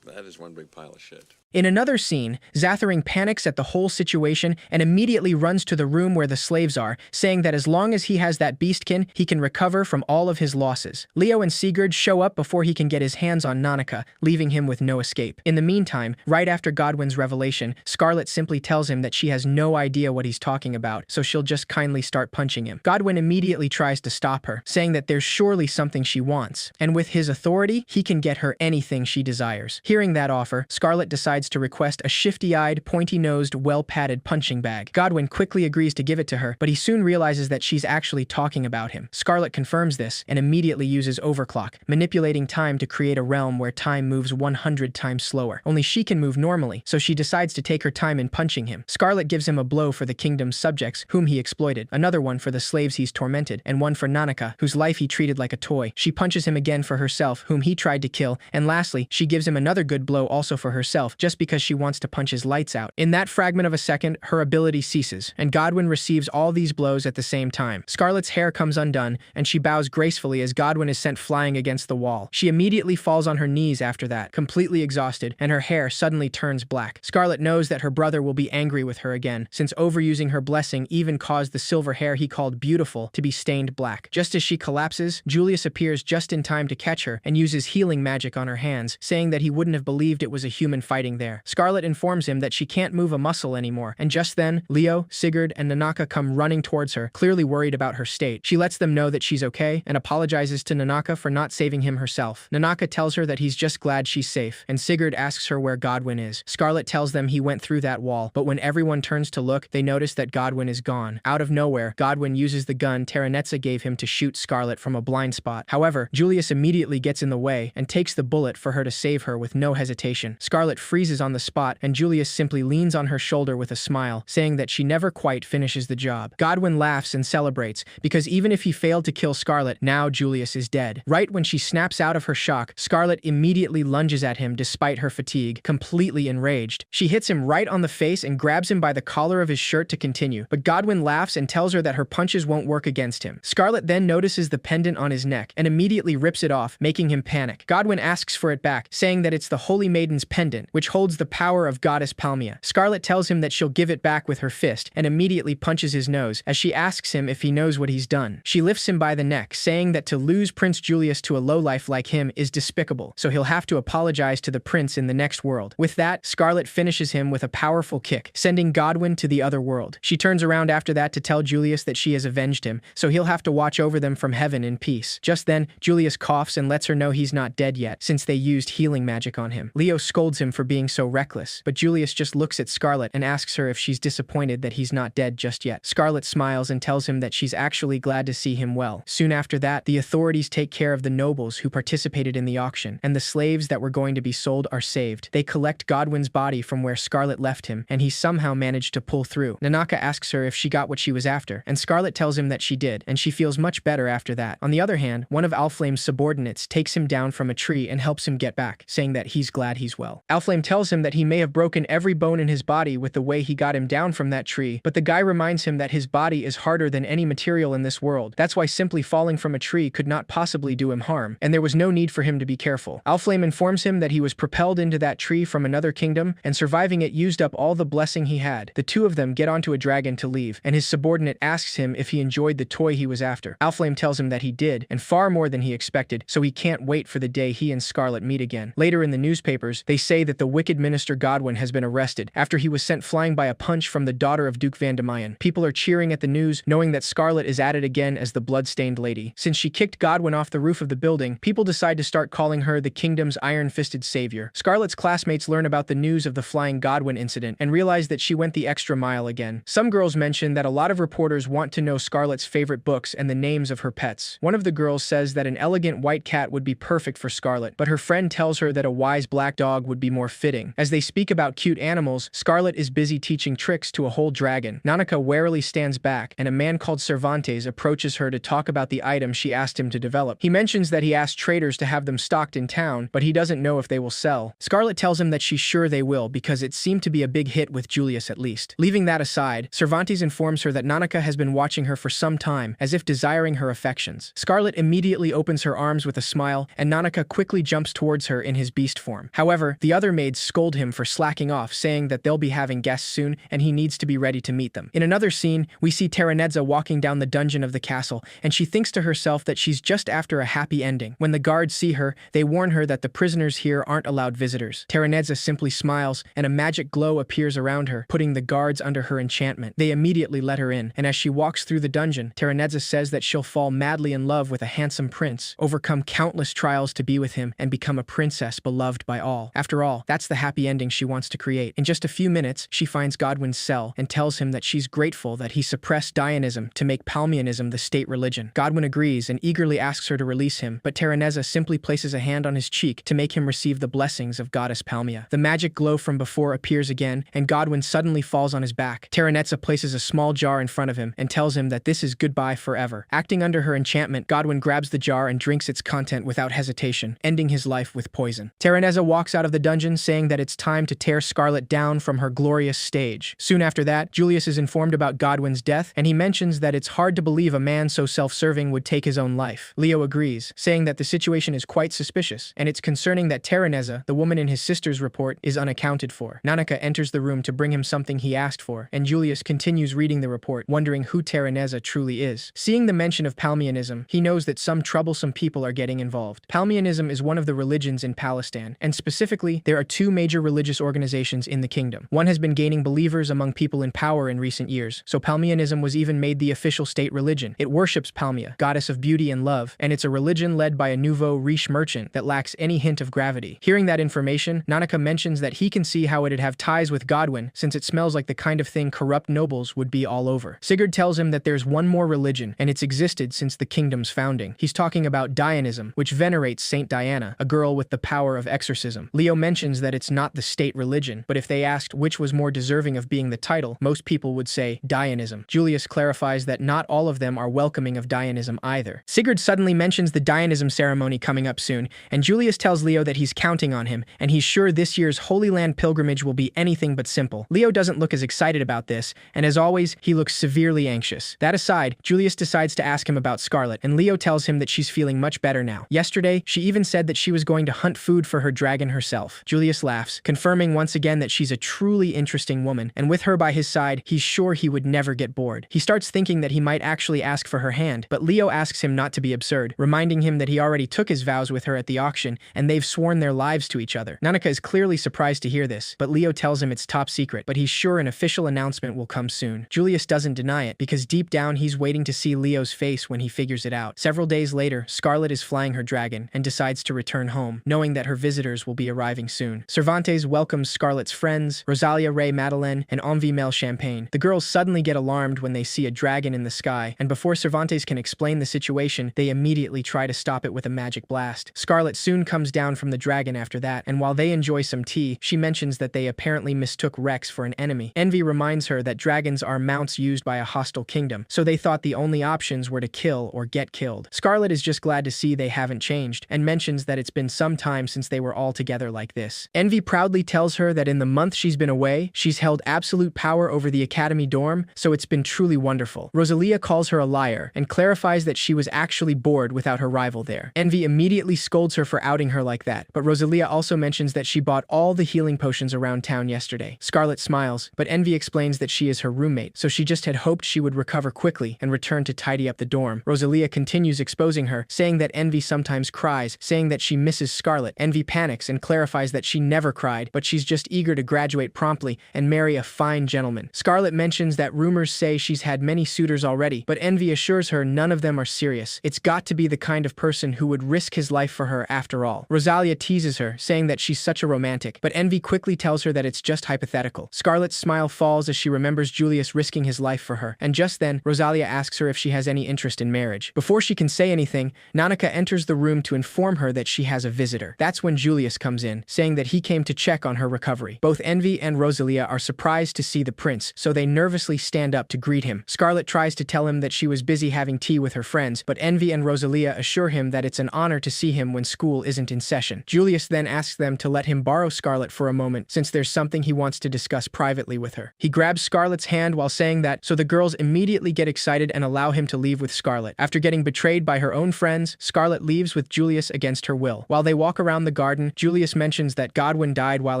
That is one big pile of shit. In another scene, Zathering panics at the whole situation and immediately runs to the room where the slaves are, saying that as long as he has that beastkin, he can recover from all of his losses. Leo and Sigurd show up before he can get his hands on Nanika, leaving him with no escape. In the meantime, right after Godwin's revelation, Scarlet simply tells him that she has no idea what he's talking about, so she'll just kindly start punching him. Godwin immediately tries to stop her, saying that there's surely something she wants, and with his authority, he can get her anything she desires. Hearing that offer, Scarlet decides to request a shifty-eyed, pointy-nosed, well-padded punching bag. Godwin quickly agrees to give it to her, but he soon realizes that she's actually talking about him. Scarlet confirms this and immediately uses overclock, manipulating time to create a realm where time moves 100 times slower. Only she can move normally, so she decides to take her time in punching him. Scarlet gives him a blow for the kingdom's subjects, whom he exploited, another one for the slaves he's tormented, and one for Nanika, whose life he treated like a toy. She punches him again for herself, whom he tried to kill, and lastly, she gives him another good blow also for herself, just because she wants to punch his lights out. In that fragment of a second, her ability ceases, and Godwin receives all these blows at the same time. Scarlet's hair comes undone, and she bows gracefully as Godwin is sent flying against the wall. She immediately falls on her knees after that, completely exhausted, and her hair suddenly turns black. Scarlet knows that her brother will be angry with her again, since overusing her blessing even caused the silver hair he called beautiful to be stained black. Just as she collapses, Julius appears just in time to catch her and uses healing magic on her hands, saying that he wouldn't have believed it was a human fighting there. Scarlet informs him that she can't move a muscle anymore, and just then, Leo, Sigurd, and Nanaka come running towards her, clearly worried about her state. She lets them know that she's okay, and apologizes to Nanaka for not saving him herself. Nanaka tells her that he's just glad she's safe, and Sigurd asks her where Godwin is. Scarlet tells them he went through that wall, but when everyone turns to look, they notice that Godwin is gone. Out of nowhere, Godwin uses the gun Terraneza gave him to shoot Scarlet from a blind spot. However, Julius immediately gets in the way and takes the bullet for her to save her with no hesitation. Scarlet freezes on the spot, and Julius simply leans on her shoulder with a smile, saying that she never quite finishes the job. Godwin laughs and celebrates, because even if he failed to kill Scarlet, now Julius is dead. Right when she snaps out of her shock, Scarlet immediately lunges at him despite her fatigue, completely enraged. She hits him right on the face and grabs him by the collar of his shirt to continue, but Godwin laughs and tells her that her punches won't work against him. Scarlet then notices the pendant on his neck and immediately rips it off, making him panic. Godwin asks for it back, saying that it's the Holy Maiden's pendant, which holds the power of Goddess Palmia. Scarlet tells him that she'll give it back with her fist and immediately punches his nose as she asks him if he knows what he's done. She lifts him by the neck, saying that to lose Prince Julius to a lowlife like him is despicable, so he'll have to apologize to the prince in the next world. With that, Scarlet finishes him with a powerful kick, sending Godwin to the other world. She turns around after that to tell Julius that she has avenged him, so he'll have to watch over them from heaven in peace. Just then, Julius coughs and lets her know he's not dead yet, since they used healing magic on him. Leo scolds him for being so reckless, but Julius just looks at Scarlet and asks her if she's disappointed that he's not dead just yet. Scarlet smiles and tells him that she's actually glad to see him well. Soon after that, the authorities take care of the nobles who participated in the auction, and the slaves that were going to be sold are saved. They collect Godwin's body from where Scarlet left him, and he somehow managed to pull through. Nanaka asks her if she got what she was after, and Scarlet tells him that she did, and she feels much better after that. On the other hand, one of Alflame's subordinates takes him down from a tree and helps him get back, saying that he's glad he's well. Alflame tells him that he may have broken every bone in his body with the way he got him down from that tree, but the guy reminds him that his body is harder than any material in this world. That's why simply falling from a tree could not possibly do him harm, and there was no need for him to be careful. Alflame informs him that he was propelled into that tree from another kingdom, and surviving it used up all the blessing he had. The two of them get onto a dragon to leave, and his subordinate asks him if he enjoyed the toy he was after. Alflame tells him that he did, and far more than he expected, so he can't wait for the day he and Scarlet meet again. Later in the newspapers, they say that the wicked minister Godwin has been arrested after he was sent flying by a punch from the daughter of Duke Vandemeyan. People are cheering at the news, knowing that Scarlet is at it again as the blood-stained lady. Since she kicked Godwin off the roof of the building, people decide to start calling her the kingdom's iron-fisted savior. Scarlet's classmates learn about the news of the flying Godwin incident and realize that she went the extra mile again. Some girls mention that a lot of reporters want to know Scarlet's favorite books and the names of her pets. One of the girls says that an elegant white cat would be perfect for Scarlet, but her friend tells her that a wise black dog would be more fitting. As they speak about cute animals, Scarlet is busy teaching tricks to a whole dragon. Nanika warily stands back, and a man called Cervantes approaches her to talk about the item she asked him to develop. He mentions that he asked traders to have them stocked in town, but he doesn't know if they will sell. Scarlet tells him that she's sure they will because it seemed to be a big hit with Julius at least. Leaving that aside, Cervantes informs her that Nanika has been watching her for some time, as if desiring her affections. Scarlet immediately opens her arms with a smile, and Nanika quickly jumps towards her in his beast form. However, the other maids scold him for slacking off, saying that they'll be having guests soon and he needs to be ready to meet them. In another scene, we see Terranezza walking down the dungeon of the castle, and she thinks to herself that she's just after a happy ending. When the guards see her, they warn her that the prisoners here aren't allowed visitors. Terranezza simply smiles, and a magic glow appears around her, putting the guards under her enchantment. They immediately let her in, and as she walks through the dungeon, Terranezza says that she'll fall madly in love with a handsome prince, overcome countless trials to be with him, and become a princess beloved by all. After all, that's the happy ending she wants to create. In just a few minutes, she finds Godwin's cell and tells him that she's grateful that he suppressed Dianism to make Palmianism the state religion. Godwin agrees and eagerly asks her to release him, but Terranezza simply places a hand on his cheek to make him receive the blessings of goddess Palmia. The magic glow from before appears again, and Godwin suddenly falls on his back. Terranezza places a small jar in front of him and tells him that this is goodbye forever. Acting under her enchantment, Godwin grabs the jar and drinks its content without hesitation, ending his life with poison. Terranezza walks out of the dungeon saying that it's time to tear Scarlet down from her glorious stage. Soon after that, Julius is informed about Godwin's death, and he mentions that it's hard to believe a man so self-serving would take his own life. Leo agrees, saying that the situation is quite suspicious, and it's concerning that Terranezza, the woman in his sister's report, is unaccounted for. Nanika enters the room to bring him something he asked for, and Julius continues reading the report, wondering who Terranezza truly is. Seeing the mention of Palmianism, he knows that some troublesome people are getting involved. Palmianism is one of the religions in Palestine, and specifically, there are two major religious organizations in the kingdom. One has been gaining believers among people in power in recent years, so Palmianism was even made the official state religion. It worships Palmia, goddess of beauty and love, and it's a religion led by a nouveau riche merchant that lacks any hint of gravity. Hearing that information, Nanika mentions that he can see how it'd have ties with Godwin, since it smells like the kind of thing corrupt nobles would be all over. Sigurd tells him that there's one more religion, and it's existed since the kingdom's founding. He's talking about Dianism, which venerates Saint Diana, a girl with the power of exorcism. Leo mentions that it's not the state religion, but if they asked which was more deserving of being the title, most people would say Dianism. Julius clarifies that not all of them are welcoming of Dianism either. Sigurd suddenly mentions the Dianism ceremony coming up soon, and Julius tells Leo that he's counting on him, and he's sure this year's Holy Land pilgrimage will be anything but simple. Leo doesn't look as excited about this, and as always, he looks severely anxious. That aside, Julius decides to ask him about Scarlet, and Leo tells him that she's feeling much better now. Yesterday, she even said that she was going to hunt food for her dragon herself. Julius laughs, confirming once again that she's a truly interesting woman, and with her by his side, he's sure he would never get bored. He starts thinking that he might actually ask for her hand, but Leo asks him not to be absurd, reminding him that he already took his vows with her at the auction, and they've sworn their lives to each other. Nanika is clearly surprised to hear this, but Leo tells him it's top secret, but he's sure an official announcement will come soon. Julius doesn't deny it, because deep down he's waiting to see Leo's face when he figures it out. Several days later, Scarlet is flying her dragon, and decides to return home, knowing that her visitors will be arriving soon. Cervantes welcomes Scarlet's friends, Rosalia Ray Madeleine, and Envie Mel Champagne. The girls suddenly get alarmed when they see a dragon in the sky, and before Cervantes can explain the situation, they immediately try to stop it with a magic blast. Scarlet soon comes down from the dragon after that, and while they enjoy some tea, she mentions that they apparently mistook Rex for an enemy. Envy reminds her that dragons are mounts used by a hostile kingdom, so they thought the only options were to kill or get killed. Scarlet is just glad to see they haven't changed, and mentions that it's been some time since they were all together like this. Envy proudly tells her that in the month she's been away, she's held absolute power over the academy dorm, so it's been truly wonderful. Rosalia calls her a liar, and clarifies that she was actually bored without her rival there. Envy immediately scolds her for outing her like that, but Rosalia also mentions that she bought all the healing potions around town yesterday. Scarlet smiles, but Envy explains that she is her roommate, so she just had hoped she would recover quickly and return to tidy up the dorm. Rosalia continues exposing her, saying that Envy sometimes cries, saying that she misses Scarlet. Envy panics and clarifies that she never cried, but she's just eager to graduate promptly and marry a fine gentleman. Scarlet mentions that rumors say she's had many suitors already, but Envy assures her none of them are serious. It's got to be the kind of person who would risk his life for her after all. Rosalia teases her, saying that she's such a romantic, but Envy quickly tells her that it's just hypothetical. Scarlet's smile falls as she remembers Julius risking his life for her, and just then, Rosalia asks her if she has any interest in marriage. Before she can say anything, Nanika enters the room to inform her that she has a visitor. That's when Julius comes in, saying that he came to check on her recovery. Both Envy and Rosalia are surprised to see the prince, so they nervously stand up to greet him. Scarlet tries to tell him that she was busy having tea with her friends, but Envy and Rosalia assure him that it's an honor to see him when school isn't in session. Julius then asks them to let him borrow Scarlet for a moment, since there's something he wants to discuss privately with her. He grabs Scarlet's hand while saying that, so the girls immediately get excited and allow him to leave with Scarlet. After getting betrayed by her own friends, Scarlet leaves with Julius against her will. While they walk around the garden, Julius mentions that Godwin died while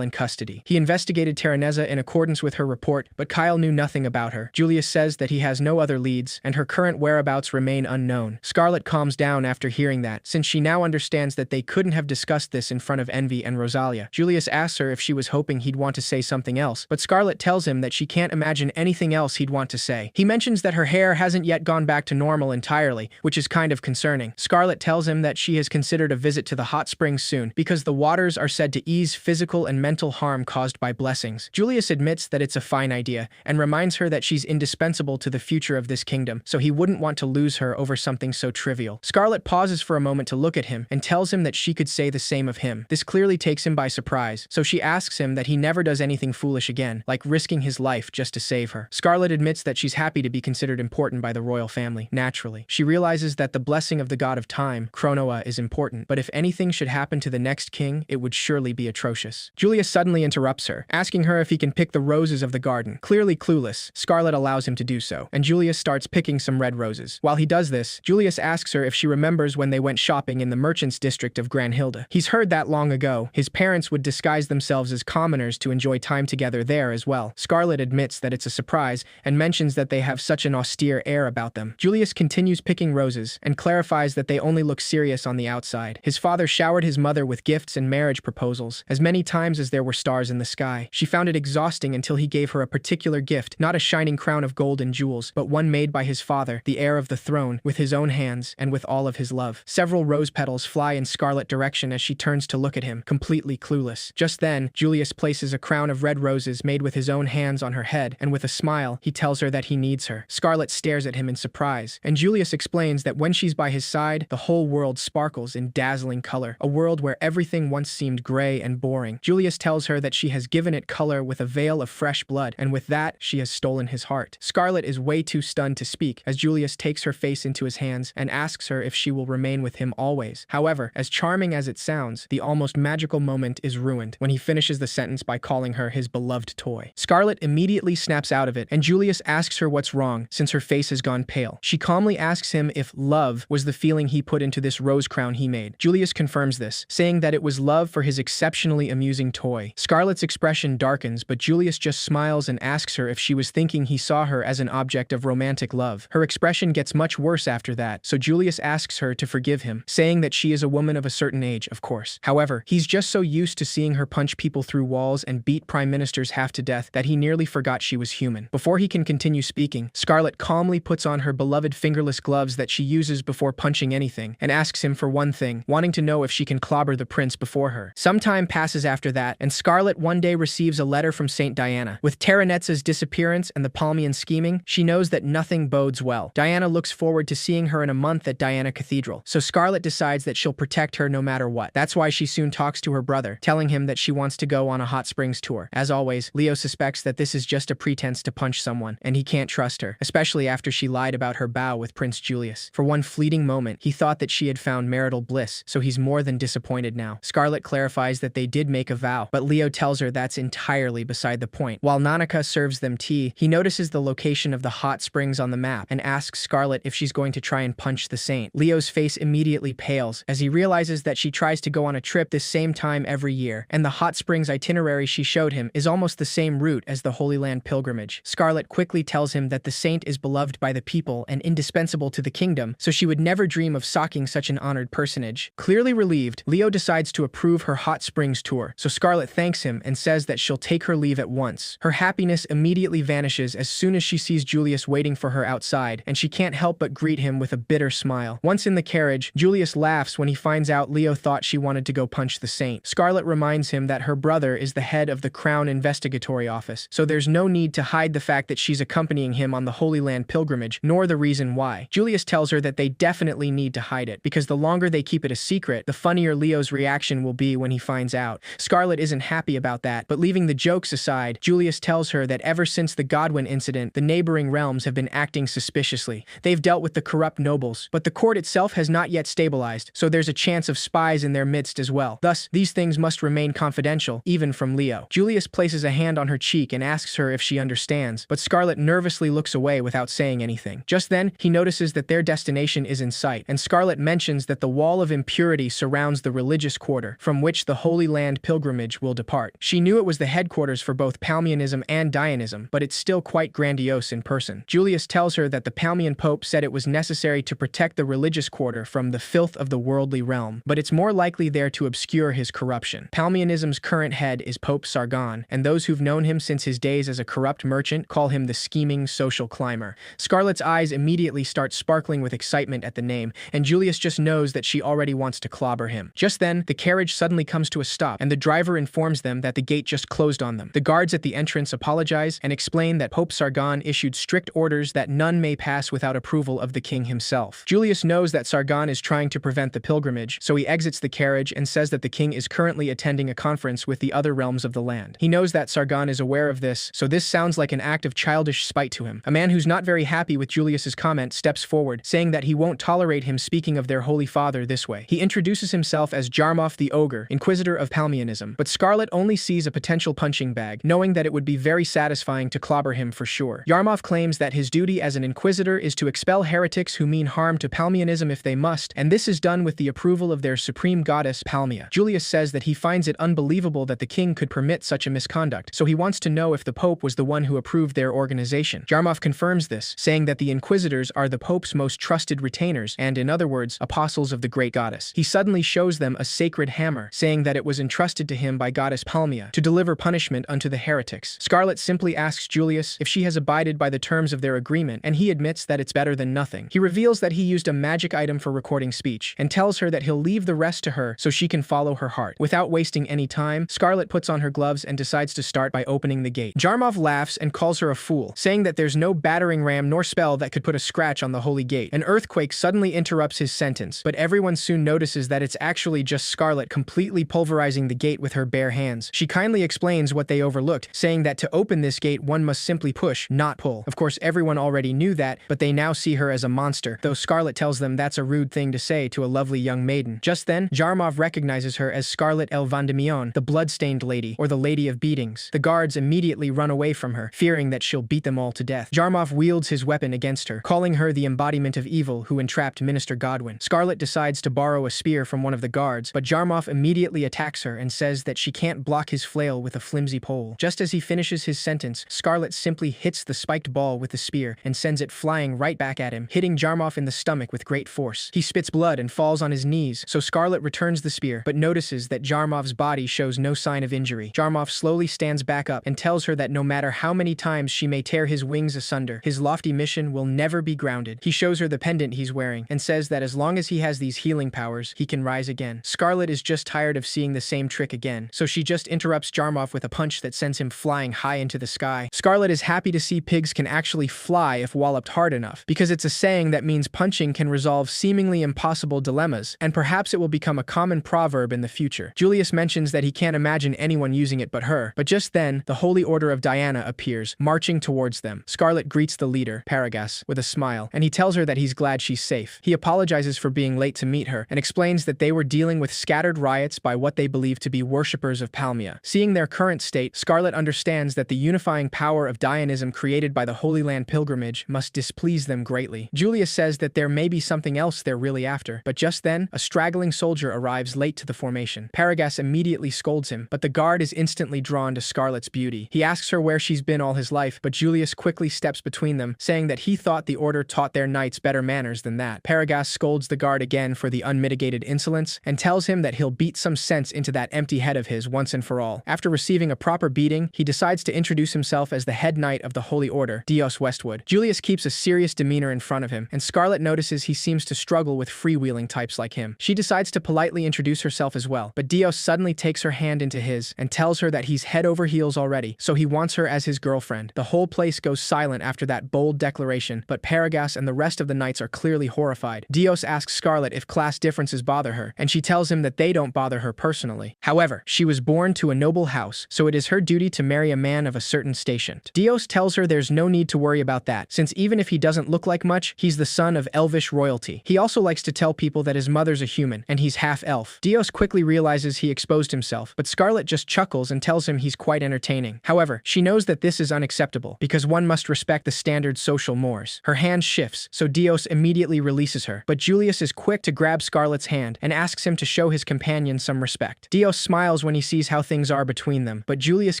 in custody. He investigated Terraneza in accordance with her report, but Kyle knew nothing about her. Julius says that he has no other leads, and her current whereabouts remain unknown. Scarlet calms down after hearing that, since she now understands that they couldn't have discussed this in front of Envy and Rosalia. Julius asks her if she was hoping he'd want to say something else, but Scarlet tells him that she can't imagine anything else he'd want to say. He mentions that her hair hasn't yet gone back to normal entirely, which is kind of concerning. Scarlet tells him that she has considered a visit to the hot springs soon, because the waters are said to ease physical and mental harm caused by blessings. Julius admits that it's a fine idea, and reminds her that she's indispensable to the future of this kingdom, so he wouldn't want to lose her over something so trivial. Scarlet pauses for a moment to look at him, and tells him that she could say the same of him. This clearly takes him by surprise, so she asks him that he never does anything foolish again, like risking his life just to save her. Scarlet admits that she's happy to be considered important by the royal family, naturally. She realizes that the blessing of the god of time, Cronoa, is important, but if anything should happen to the next king, it would surely be atrocious. Julius suddenly interrupts her, asking her if he can pick the roses of the garden. Clearly clueless, Scarlet allows him to do so, and Julius starts picking some red roses. While he does this, Julius asks her if she remembers when they went shopping in the merchants' district of Granhilda. He's heard that long ago. His parents would disguise themselves as commoners to enjoy time together there as well. Scarlet admits that it's a surprise, and mentions that they have such an austere air about them. Julius continues picking roses, and clarifies that they only look serious on the outside. His father showered his mother with gifts and marriage proposals, as many times as there were stars in the sky. She found it exhausting until he gave her a particular gift, not a shining crown of gold and jewels, but one made by his father, the heir of the throne, with his own hands, and with all of his love. Several rose petals fly in Scarlet direction as she turns to look at him, completely clueless. Just then, Julius places a crown of red roses made with his own hands on her head, and with a smile, he tells her that he needs her. Scarlet stares at him in surprise, and Julius explains that when she's by his side, the whole world sparkles in dazzling color, a world where everything once seemed gray and boring. Julius tells her that she has given it color with a veil of fresh blood, and with that, she has stolen his heart. Scarlet is way too stunned to speak, as Julius takes her face into his hands and asks her if she will remain with him always. However, as charming as it sounds, the almost magical moment is ruined when he finishes the sentence by calling her his beloved toy. Scarlet immediately snaps out of it, and Julius asks her what's wrong, since her face has gone pale. She calmly asks him if love was the feeling he put into this rose crown he made. Julius confirms this, saying that it was love for his exceptionally amusing toy. Scarlet's expression darkens, but Julius just smiles and asks her if she was thinking he saw her as an object of romantic love. Her expression gets much worse after that, so Julius asks her to forgive him, saying that she is a woman of a certain age, of course. However, he's just so used to seeing her punch people through walls and beat prime ministers half to death that he nearly forgot she was human. Before he can continue speaking, Scarlet calmly puts on her beloved fingerless gloves that she uses before punching anything, and asks him for one thing, wanting to know if she can clobber the prince before her. Some time passes after that, and Scarlet one day receives a letter from Saint Diana. With Terranetza's disappearance and the Palmian scheming, she knows that nothing bodes well. Diana looks forward to seeing her in a month at Diana Cathedral, so Scarlet decides that she'll protect her no matter what. That's why she soon talks to her brother, telling him that she wants to go on a hot springs tour. As always, Leo suspects that this is just a pretense to punch someone, and he can't trust her, especially after she lied about her vow with Prince Julius. For one fleeting moment, he thought that she had found marital bliss, so he's more than disappointed now. Scarlet clarifies that they did make a vow, but Leo tells her that's entirely beside the point. While Nanika serves them tea, he notices the location of the hot springs on the map and asks Scarlet if she's going to try and punch the saint. Leo's face immediately pales as he realizes that she tries to go on a trip this same time every year, and the hot springs itinerary she showed him is almost the same route as the Holy Land pilgrimage. Scarlet quickly tells him that the saint is beloved by the people and indispensable to the kingdom, so she would never dream of socking such an honored personage. Clearly relieved, Leo decides decides to approve her hot springs tour, so Scarlet thanks him and says that she'll take her leave at once. Her happiness immediately vanishes as soon as she sees Julius waiting for her outside, and she can't help but greet him with a bitter smile. Once in the carriage, Julius laughs when he finds out Leo thought she wanted to go punch the saint. Scarlet reminds him that her brother is the head of the Crown Investigatory Office, so there's no need to hide the fact that she's accompanying him on the Holy Land pilgrimage, nor the reason why. Julius tells her that they definitely need to hide it, because the longer they keep it a secret, the funnier Leo's reaction will be when he finds out. Scarlet isn't happy about that, but leaving the jokes aside, Julius tells her that ever since the Godwin incident, the neighboring realms have been acting suspiciously. They've dealt with the corrupt nobles, but the court itself has not yet stabilized, so there's a chance of spies in their midst as well. Thus, these things must remain confidential, even from Leo. Julius places a hand on her cheek and asks her if she understands, but Scarlet nervously looks away without saying anything. Just then, he notices that their destination is in sight, and Scarlet mentions that the wall of impurity surrounds the religious quarter, from which the Holy Land pilgrimage will depart. She knew it was the headquarters for both Palmianism and Dionism, but it's still quite grandiose in person. Julius tells her that the Palmian Pope said it was necessary to protect the religious quarter from the filth of the worldly realm, but it's more likely there to obscure his corruption. Palmianism's current head is Pope Sargon, and those who've known him since his days as a corrupt merchant call him the scheming social climber. Scarlet's eyes immediately start sparkling with excitement at the name, and Julius just knows that she already wants to clobber him. Just then, the carriage suddenly comes to a stop, and the driver informs them that the gate just closed on them. The guards at the entrance apologize and explain that Pope Sargon issued strict orders that none may pass without approval of the king himself. Julius knows that Sargon is trying to prevent the pilgrimage, so he exits the carriage and says that the king is currently attending a conference with the other realms of the land. He knows that Sargon is aware of this, so this sounds like an act of childish spite to him. A man who's not very happy with Julius's comment steps forward, saying that he won't tolerate him speaking of their holy father this way. He introduces himself as Jarmoth the Ogre, Inquisitor of Palmianism, but Scarlet only sees a potential punching bag, knowing that it would be very satisfying to clobber him for sure. Jarmoth claims that his duty as an Inquisitor is to expel heretics who mean harm to Palmianism if they must, and this is done with the approval of their supreme goddess, Palmia. Julius says that he finds it unbelievable that the king could permit such a misconduct, so he wants to know if the Pope was the one who approved their organization. Jarmoth confirms this, saying that the Inquisitors are the Pope's most trusted retainers and, in other words, apostles of the great goddess. He suddenly shows them a sacred hammer, saying that it was entrusted to him by goddess Palmia to deliver punishment unto the heretics. Scarlet simply asks Julius if she has abided by the terms of their agreement, and he admits that it's better than nothing. He reveals that he used a magic item for recording speech, and tells her that he'll leave the rest to her so she can follow her heart. Without wasting any time, Scarlet puts on her gloves and decides to start by opening the gate. Jarmoth laughs and calls her a fool, saying that there's no battering ram nor spell that could put a scratch on the holy gate. An earthquake suddenly interrupts his sentence, but everyone soon notices that it's actually just Scarlet completely pulverizing the gate with her bare hands. She kindly explains what they overlooked, saying that to open this gate one must simply push, not pull. Of course, everyone already knew that, but they now see her as a monster, though Scarlet tells them that's a rude thing to say to a lovely young maiden. Just then, Jarmoth recognizes her as Scarlet El Vendemion, the blood-stained lady, or the Lady of Beatings. The guards immediately run away from her, fearing that she'll beat them all to death. Jarmoth wields his weapon against her, calling her the embodiment of evil who entrapped Minister Godwin. Scarlet decides to borrow a spear from one of the guards, but Jarmoth immediately attacks her and says that she can't block his flail with a flimsy pole. Just as he finishes his sentence, Scarlet simply hits the spiked ball with the spear and sends it flying right back at him, hitting Jarmoth in the stomach with great force. He spits blood and falls on his knees, so Scarlet returns the spear, but notices that Jarmoth's body shows no sign of injury. Jarmoth slowly stands back up and tells her that no matter how many times she may tear his wings asunder, his lofty mission will never be grounded. He shows her the pendant he's wearing and says that as long as he has these healing powers, he can rise again. Scarlet is just tired of seeing the same trick again, so she just interrupts Jarmoth with a punch that sends him flying high into the sky. Scarlet is happy to see pigs can actually fly if walloped hard enough, because it's a saying that means punching can resolve seemingly impossible dilemmas, and perhaps it will become a common proverb in the future. Julius mentions that he can't imagine anyone using it but her, but just then, the Holy Order of Diana appears, marching towards them. Scarlet greets the leader, Paragas, with a smile, and he tells her that he's glad she's safe. He apologizes for being late to meet her, and explains that they were dealing with scattered riots by what they believe to be worshippers of Palmia. Seeing their current state, Scarlet understands that the unifying power of Dionism created by the Holy Land pilgrimage must displease them greatly. Julius says that there may be something else they're really after, but just then, a straggling soldier arrives late to the formation. Paragas immediately scolds him, but the guard is instantly drawn to Scarlet's beauty. He asks her where she's been all his life, but Julius quickly steps between them, saying that he thought the order taught their knights better manners than that. Paragas scolds the guard again for the unmitigated insolence, and tells him him that he'll beat some sense into that empty head of his once and for all. After receiving a proper beating, he decides to introduce himself as the head knight of the Holy Order, Dios Westwood. Julius keeps a serious demeanor in front of him, and Scarlet notices he seems to struggle with freewheeling types like him. She decides to politely introduce herself as well, but Dios suddenly takes her hand into his and tells her that he's head over heels already, so he wants her as his girlfriend. The whole place goes silent after that bold declaration, but Paragas and the rest of the knights are clearly horrified. Dios asks Scarlet if class differences bother her, and she tells him that they don't bother her personally. However, she was born to a noble house, so it is her duty to marry a man of a certain station. Dios tells her there's no need to worry about that, since even if he doesn't look like much, he's the son of elvish royalty. He also likes to tell people that his mother's a human, and he's half elf. Dios quickly realizes he exposed himself, but Scarlet just chuckles and tells him he's quite entertaining. However, she knows that this is unacceptable, because one must respect the standard social mores. Her hand shifts, so Dios immediately releases her, but Julius is quick to grab Scarlet's hand and asks him to show his companion some respect. Dios smiles when he sees how things are between them, but Julius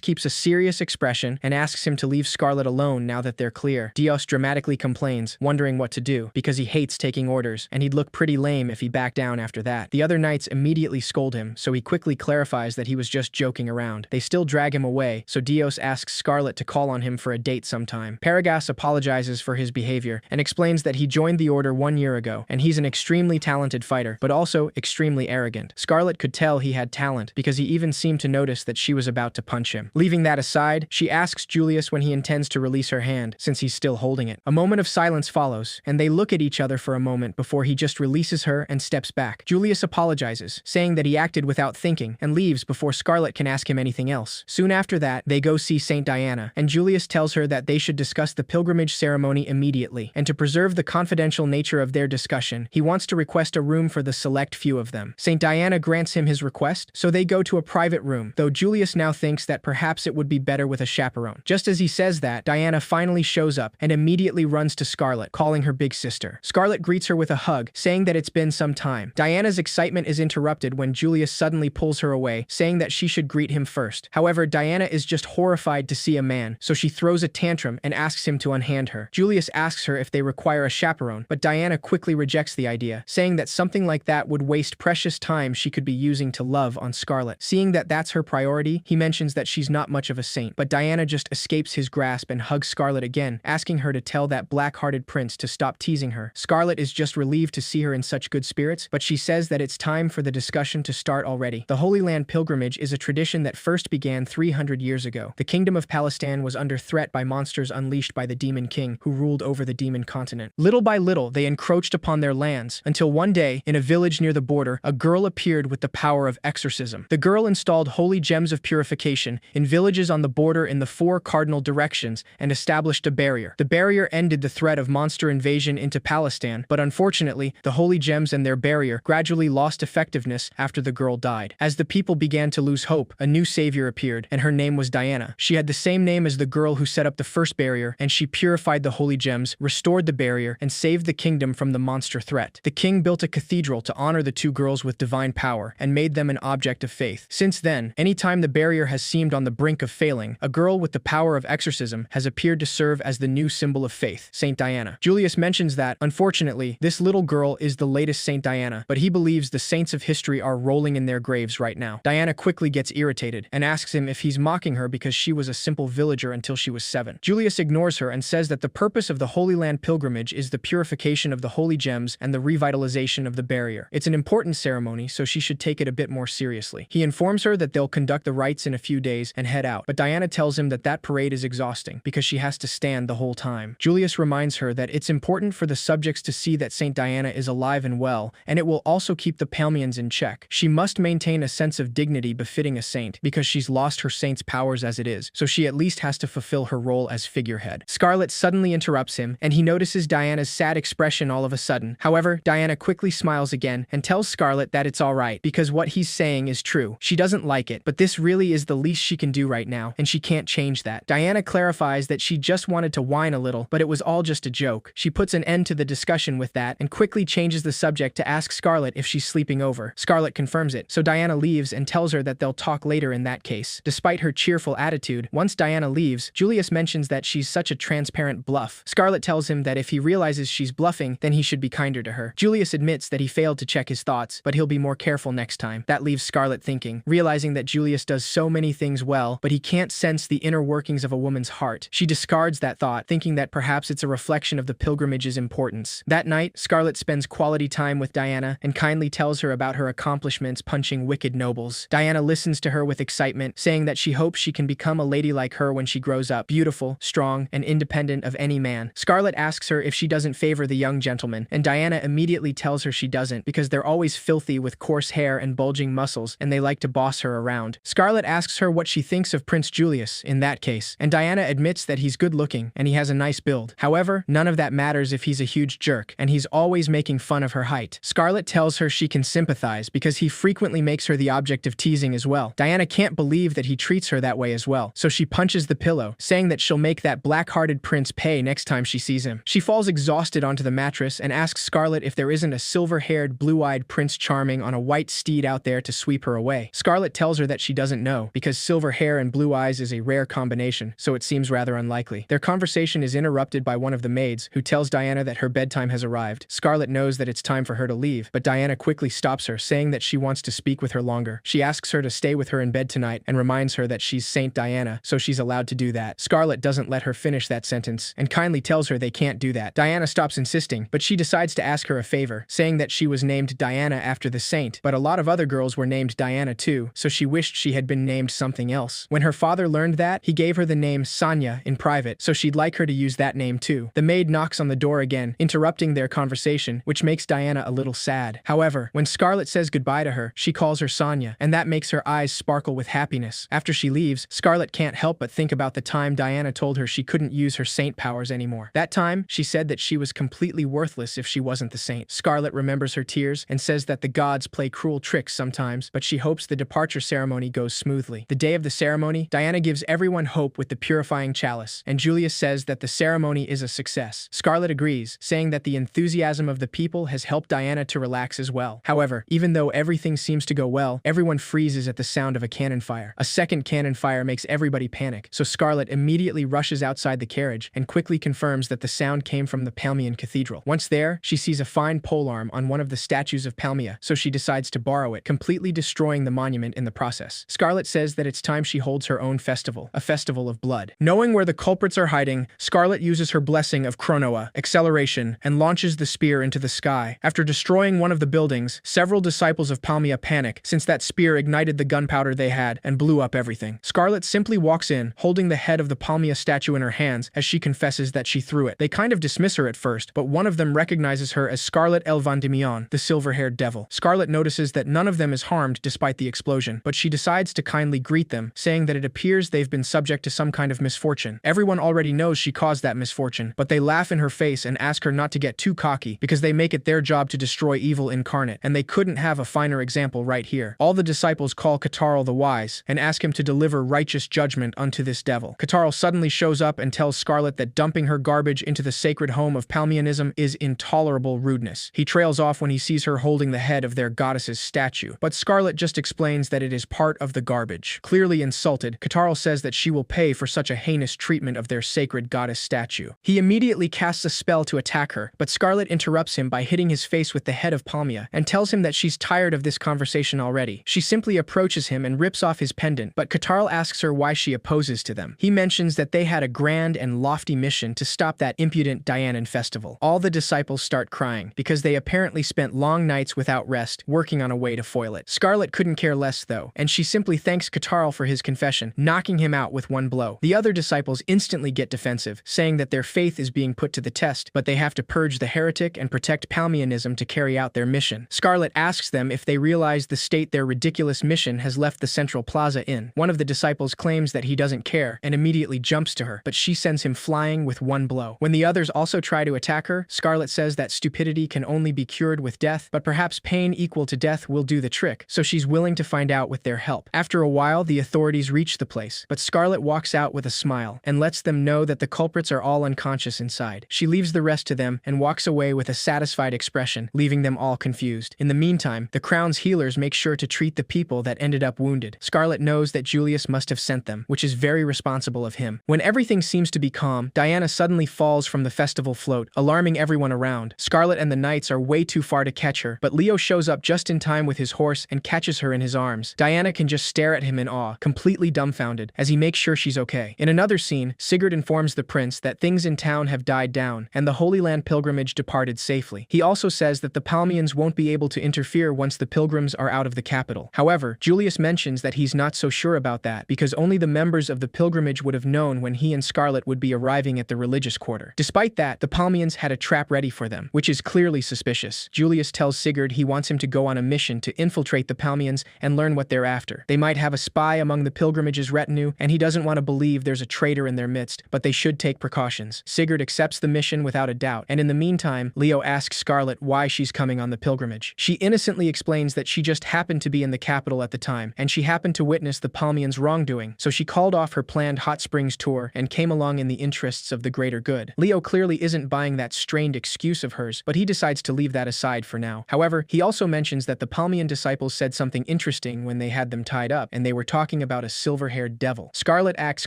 keeps a serious expression and asks him to leave Scarlet alone now that they're clear. Dios dramatically complains, wondering what to do, because he hates taking orders, and he'd look pretty lame if he backed down after that. The other knights immediately scold him, so he quickly clarifies that he was just joking around. They still drag him away, so Dios asks Scarlet to call on him for a date sometime. Paragas apologizes for his behavior and explains that he joined the order 1 year ago, and he's an extremely talented fighter, but also extremely arrogant. Scarlet could tell he had talent, because he even seemed to notice that she was about to punch him. Leaving that aside, she asks Julius when he intends to release her hand, since he's still holding it. A moment of silence follows, and they look at each other for a moment before he just releases her and steps back. Julius apologizes, saying that he acted without thinking, and leaves before Scarlet can ask him anything else. Soon after that, they go see Saint Diana, and Julius tells her that they should discuss the pilgrimage ceremony immediately, and to preserve the confidential nature of their discussion, he wants to request a room for the select few of them. Saint Diana grants him his request, so they go to a private room, though Julius now thinks that perhaps it would be better with a chaperone. Just as he says that, Diana finally shows up and immediately runs to Scarlet, calling her big sister. Scarlet greets her with a hug, saying that it's been some time. Diana's excitement is interrupted when Julius suddenly pulls her away, saying that she should greet him first. However, Diana is just horrified to see a man, so she throws a tantrum and asks him to unhand her. Julius asks her if they require a chaperone, but Diana quickly rejects the idea, saying that something like that would waste precious time she could be using to love on Scarlet. Seeing that that's her priority, he mentions that she's not much of a saint, but Diana just escapes his grasp and hugs Scarlet again, asking her to tell that black-hearted prince to stop teasing her. Scarlet is just relieved to see her in such good spirits, but she says that it's time for the discussion to start already. The Holy Land pilgrimage is a tradition that first began 300 years ago. The kingdom of Palestine was under threat by monsters unleashed by the Demon King, who ruled over the Demon continent. Little by little, they encroached upon their lands, until one day, in a village near the border, a girl appeared with the power of exorcism. The girl installed holy gems of purification in villages on the border in the 4 cardinal directions and established a barrier. The barrier ended the threat of monster invasion into Palestine, but unfortunately, the holy gems and their barrier gradually lost effectiveness after the girl died. As the people began to lose hope, a new savior appeared, and her name was Diana. She had the same name as the girl who set up the first barrier, and she purified the holy gems, restored the barrier, and saved the kingdom from the monster threat. The king built a cathedral to honor the 2 girls with divine power, and made them an object of faith. Since then, anytime the barrier has seemed on the brink of failing, a girl with the power of exorcism has appeared to serve as the new symbol of faith, Saint Diana. Julius mentions that, unfortunately, this little girl is the latest Saint Diana, but he believes the saints of history are rolling in their graves right now. Diana quickly gets irritated and asks him if he's mocking her because she was a simple villager until she was 7. Julius ignores her and says that the purpose of the Holy Land pilgrimage is the purification of the holy gems and the revitalization of the barrier. It's an important ceremony, so she should take it a bit more seriously. He informs her that they'll conduct the rites in a few days and head out, but Diana tells him that that parade is exhausting because she has to stand the whole time. Julius reminds her that it's important for the subjects to see that Saint Diana is alive and well, and it will also keep the Palmians in check. She must maintain a sense of dignity befitting a saint because she's lost her saint's powers as it is, so she at least has to fulfill her role as figurehead. Scarlet suddenly interrupts him, and he notices Diana's sad expression all of a sudden. However, Diana quickly smiles again and tells Scarlet that it's alright because what he's saying is true. She doesn't like it, but this really is the least she can do right now, and she can't change that. Diana clarifies that she just wanted to whine a little, but it was all just a joke. She puts an end to the discussion with that and quickly changes the subject to ask Scarlet if she's sleeping over. Scarlet confirms it, so Diana leaves and tells her that they'll talk later in that case. Despite her cheerful attitude, once Diana leaves, Julius mentions that she's such a transparent bluff. Scarlet tells him that if he realizes she's bluffing, then he should be kinder to her. Julius admits that he failed to check his thoughts, but he'll be more careful next time. That leaves Scarlet thinking, realizing that Julius does so many things well, but he can't sense the inner workings of a woman's heart. She discards that thought, thinking that perhaps it's a reflection of the pilgrimage's importance. That night, Scarlet spends quality time with Diana and kindly tells her about her accomplishments punching wicked nobles. Diana listens to her with excitement, saying that she hopes she can become a lady like her when she grows up, beautiful, strong, and independent of any man. Scarlet asks her if she doesn't favor the young gentleman, and Diana immediately tells her she doesn't because they're always filthy with coarse hair and bulging muscles, and they like to boss her around. Scarlet asks her what she thinks of Prince Julius in that case, and Diana admits that he's good-looking and he has a nice build. However, none of that matters if he's a huge jerk, and he's always making fun of her height. Scarlet tells her she can sympathize because he frequently makes her the object of teasing as well. Diana can't believe that he treats her that way as well, so she punches the pillow, saying that she'll make that black-hearted prince pay next time she sees him. She falls exhausted onto the mattress and asks Scarlet if there isn't a silver-haired, blue-eyed Prince Charming on a white steed out there to sweep her away. Scarlet tells her that she doesn't know, because silver hair and blue eyes is a rare combination, so it seems rather unlikely. Their conversation is interrupted by one of the maids, who tells Diana that her bedtime has arrived. Scarlet knows that it's time for her to leave, but Diana quickly stops her, saying that she wants to speak with her longer. She asks her to stay with her in bed tonight and reminds her that she's Saint Diana, so she's allowed to do that. Scarlet doesn't let her finish that sentence and kindly tells her they can't do that. Diana stops insisting, but she decides to ask her a favor, saying that she was named Diana after the saint, but a lot of other girls were named Diana too, so she wished she had been named something else. When her father learned that, he gave her the name Sonia in private, so she'd like her to use that name too. The maid knocks on the door again, interrupting their conversation, which makes Diana a little sad. However, when Scarlet says goodbye to her, she calls her Sonia, and that makes her eyes sparkle with happiness. After she leaves, Scarlet can't help but think about the time Diana told her she couldn't use her saint powers anymore. That time, she said that she was completely worthless if she wasn't the saint. Scarlet remembers her tears and says that the gods play cruel tricks sometimes, but she hopes the departure ceremony goes smoothly. The day of the ceremony, Diana gives everyone hope with the purifying chalice, and Julius says that the ceremony is a success. Scarlet agrees, saying that the enthusiasm of the people has helped Diana to relax as well. However, even though everything seems to go well, everyone freezes at the sound of a cannon fire. A second cannon fire makes everybody panic, so Scarlet immediately rushes outside the carriage and quickly confirms that the sound came from the Palmian Cathedral. Once there, she sees a fine polearm on one of the statues of Palmia, so she decides to borrow it, completely destroying the monument in the process. Scarlet says that it's time she holds her own festival, a festival of blood. Knowing where the culprits are hiding, Scarlet uses her blessing of chronoa, acceleration, and launches the spear into the sky. After destroying one of the buildings, several disciples of Palmia panic, since that spear ignited the gunpowder they had and blew up everything. Scarlet simply walks in, holding the head of the Palmia statue in her hands as she confesses that she threw it. They kind of dismiss her at first, but one of them recognizes her as Scarlet Vendemion, the silver-haired devil. Scarlet notices that none of them is harmed despite the explosion, but she decides to kindly greet them, saying that it appears they've been subject to some kind of misfortune. Everyone already knows she caused that misfortune, but they laugh in her face and ask her not to get too cocky because they make it their job to destroy evil incarnate, and they couldn't have a finer example right here. All the disciples call Katarl the Wise and ask him to deliver righteous judgment unto this devil. Katarl suddenly shows up and tells Scarlet that dumping her garbage into the sacred home of Palmianism is intolerable rudeness. He trails off when he sees her holding the head of their goddess's statue, but Scarlet just explains that it is part of the garbage. Clearly insulted, Katarl says that she will pay for such a heinous treatment of their sacred goddess statue. He immediately casts a spell to attack her, but Scarlet interrupts him by hitting his face with the head of Palmia and tells him that she's tired of this conversation already. She simply approaches him and rips off his pendant, but Katarl asks her why she opposes to them. He mentions that they had a grand and lofty mission to stop that impudent Dianan festival. All the disciples start crying because they apparently spent long nights without rest working on a way to foil it. Scarlet couldn't care less though, and she simply thanks Katarl for his confession, knocking him out with one blow. The other disciples instantly get defensive, saying that their faith is being put to the test, but they have to purge the heretic and protect Palmianism to carry out their mission. Scarlet asks them if they realize the state their ridiculous mission has left the central plaza in. One of the disciples claims that he doesn't care and immediately jumps to her, but she sends him flying with one blow. When the others also try to attack her, Scarlet says that stupidity can only be cured with death, but perhaps pain equal to death will do the trick, so she's willing to find out with their help. After a while, the authorities reach the place, but Scarlet walks out with a smile and lets them know that the culprits are all unconscious inside. She leaves the rest to them and walks away with a satisfied expression, leaving them all confused. In the meantime, the Crown's healers make sure to treat the people that ended up wounded. Scarlet knows that Julius must have sent them, which is very responsible of him. When everything seems to be calm, Diana suddenly falls from the festival float, alarming everyone around. Scarlet and the knights are way too far to catch her, but Leo shows up just in time with his horse and catches her in his arms. Diana can just stare at him in awe, completely dumbfounded, as he makes sure she's okay. In another scene, Sigurd informs the prince that things in town have died down, and the Holy Land pilgrimage departed safely. He also says that the Palmians won't be able to interfere once the pilgrims are out of the capital. However, Julius mentions that he's not so sure about that, because only the members of the pilgrimage would have known when he and Scarlet would be arriving at the religious quarter. Despite that, the Palmians had a trap ready for them, which is clearly suspicious. Julius tells Sigurd he wants him to go on a mission to infiltrate the Palmians and learn what they're after. They might have a spy among the pilgrimage's retinue, and he doesn't want to believe there's a traitor in their midst, but they should take precautions. Sigurd accepts the mission without a doubt, and in the meantime, Leo asks Scarlet why she's coming on the pilgrimage. She innocently explains that she just happened to be in the capital at the time, and she happened to witness the Palmians' wrongdoing, so she called off her planned hot springs tour and came along in the interests of the greater good. Leo clearly isn't buying that strained excuse of hers, but he decides to leave that aside for now. However, he also mentions that the Palmian disciples said something interesting when they had them tied up, and they were talking about a silver-haired devil. Scarlet acts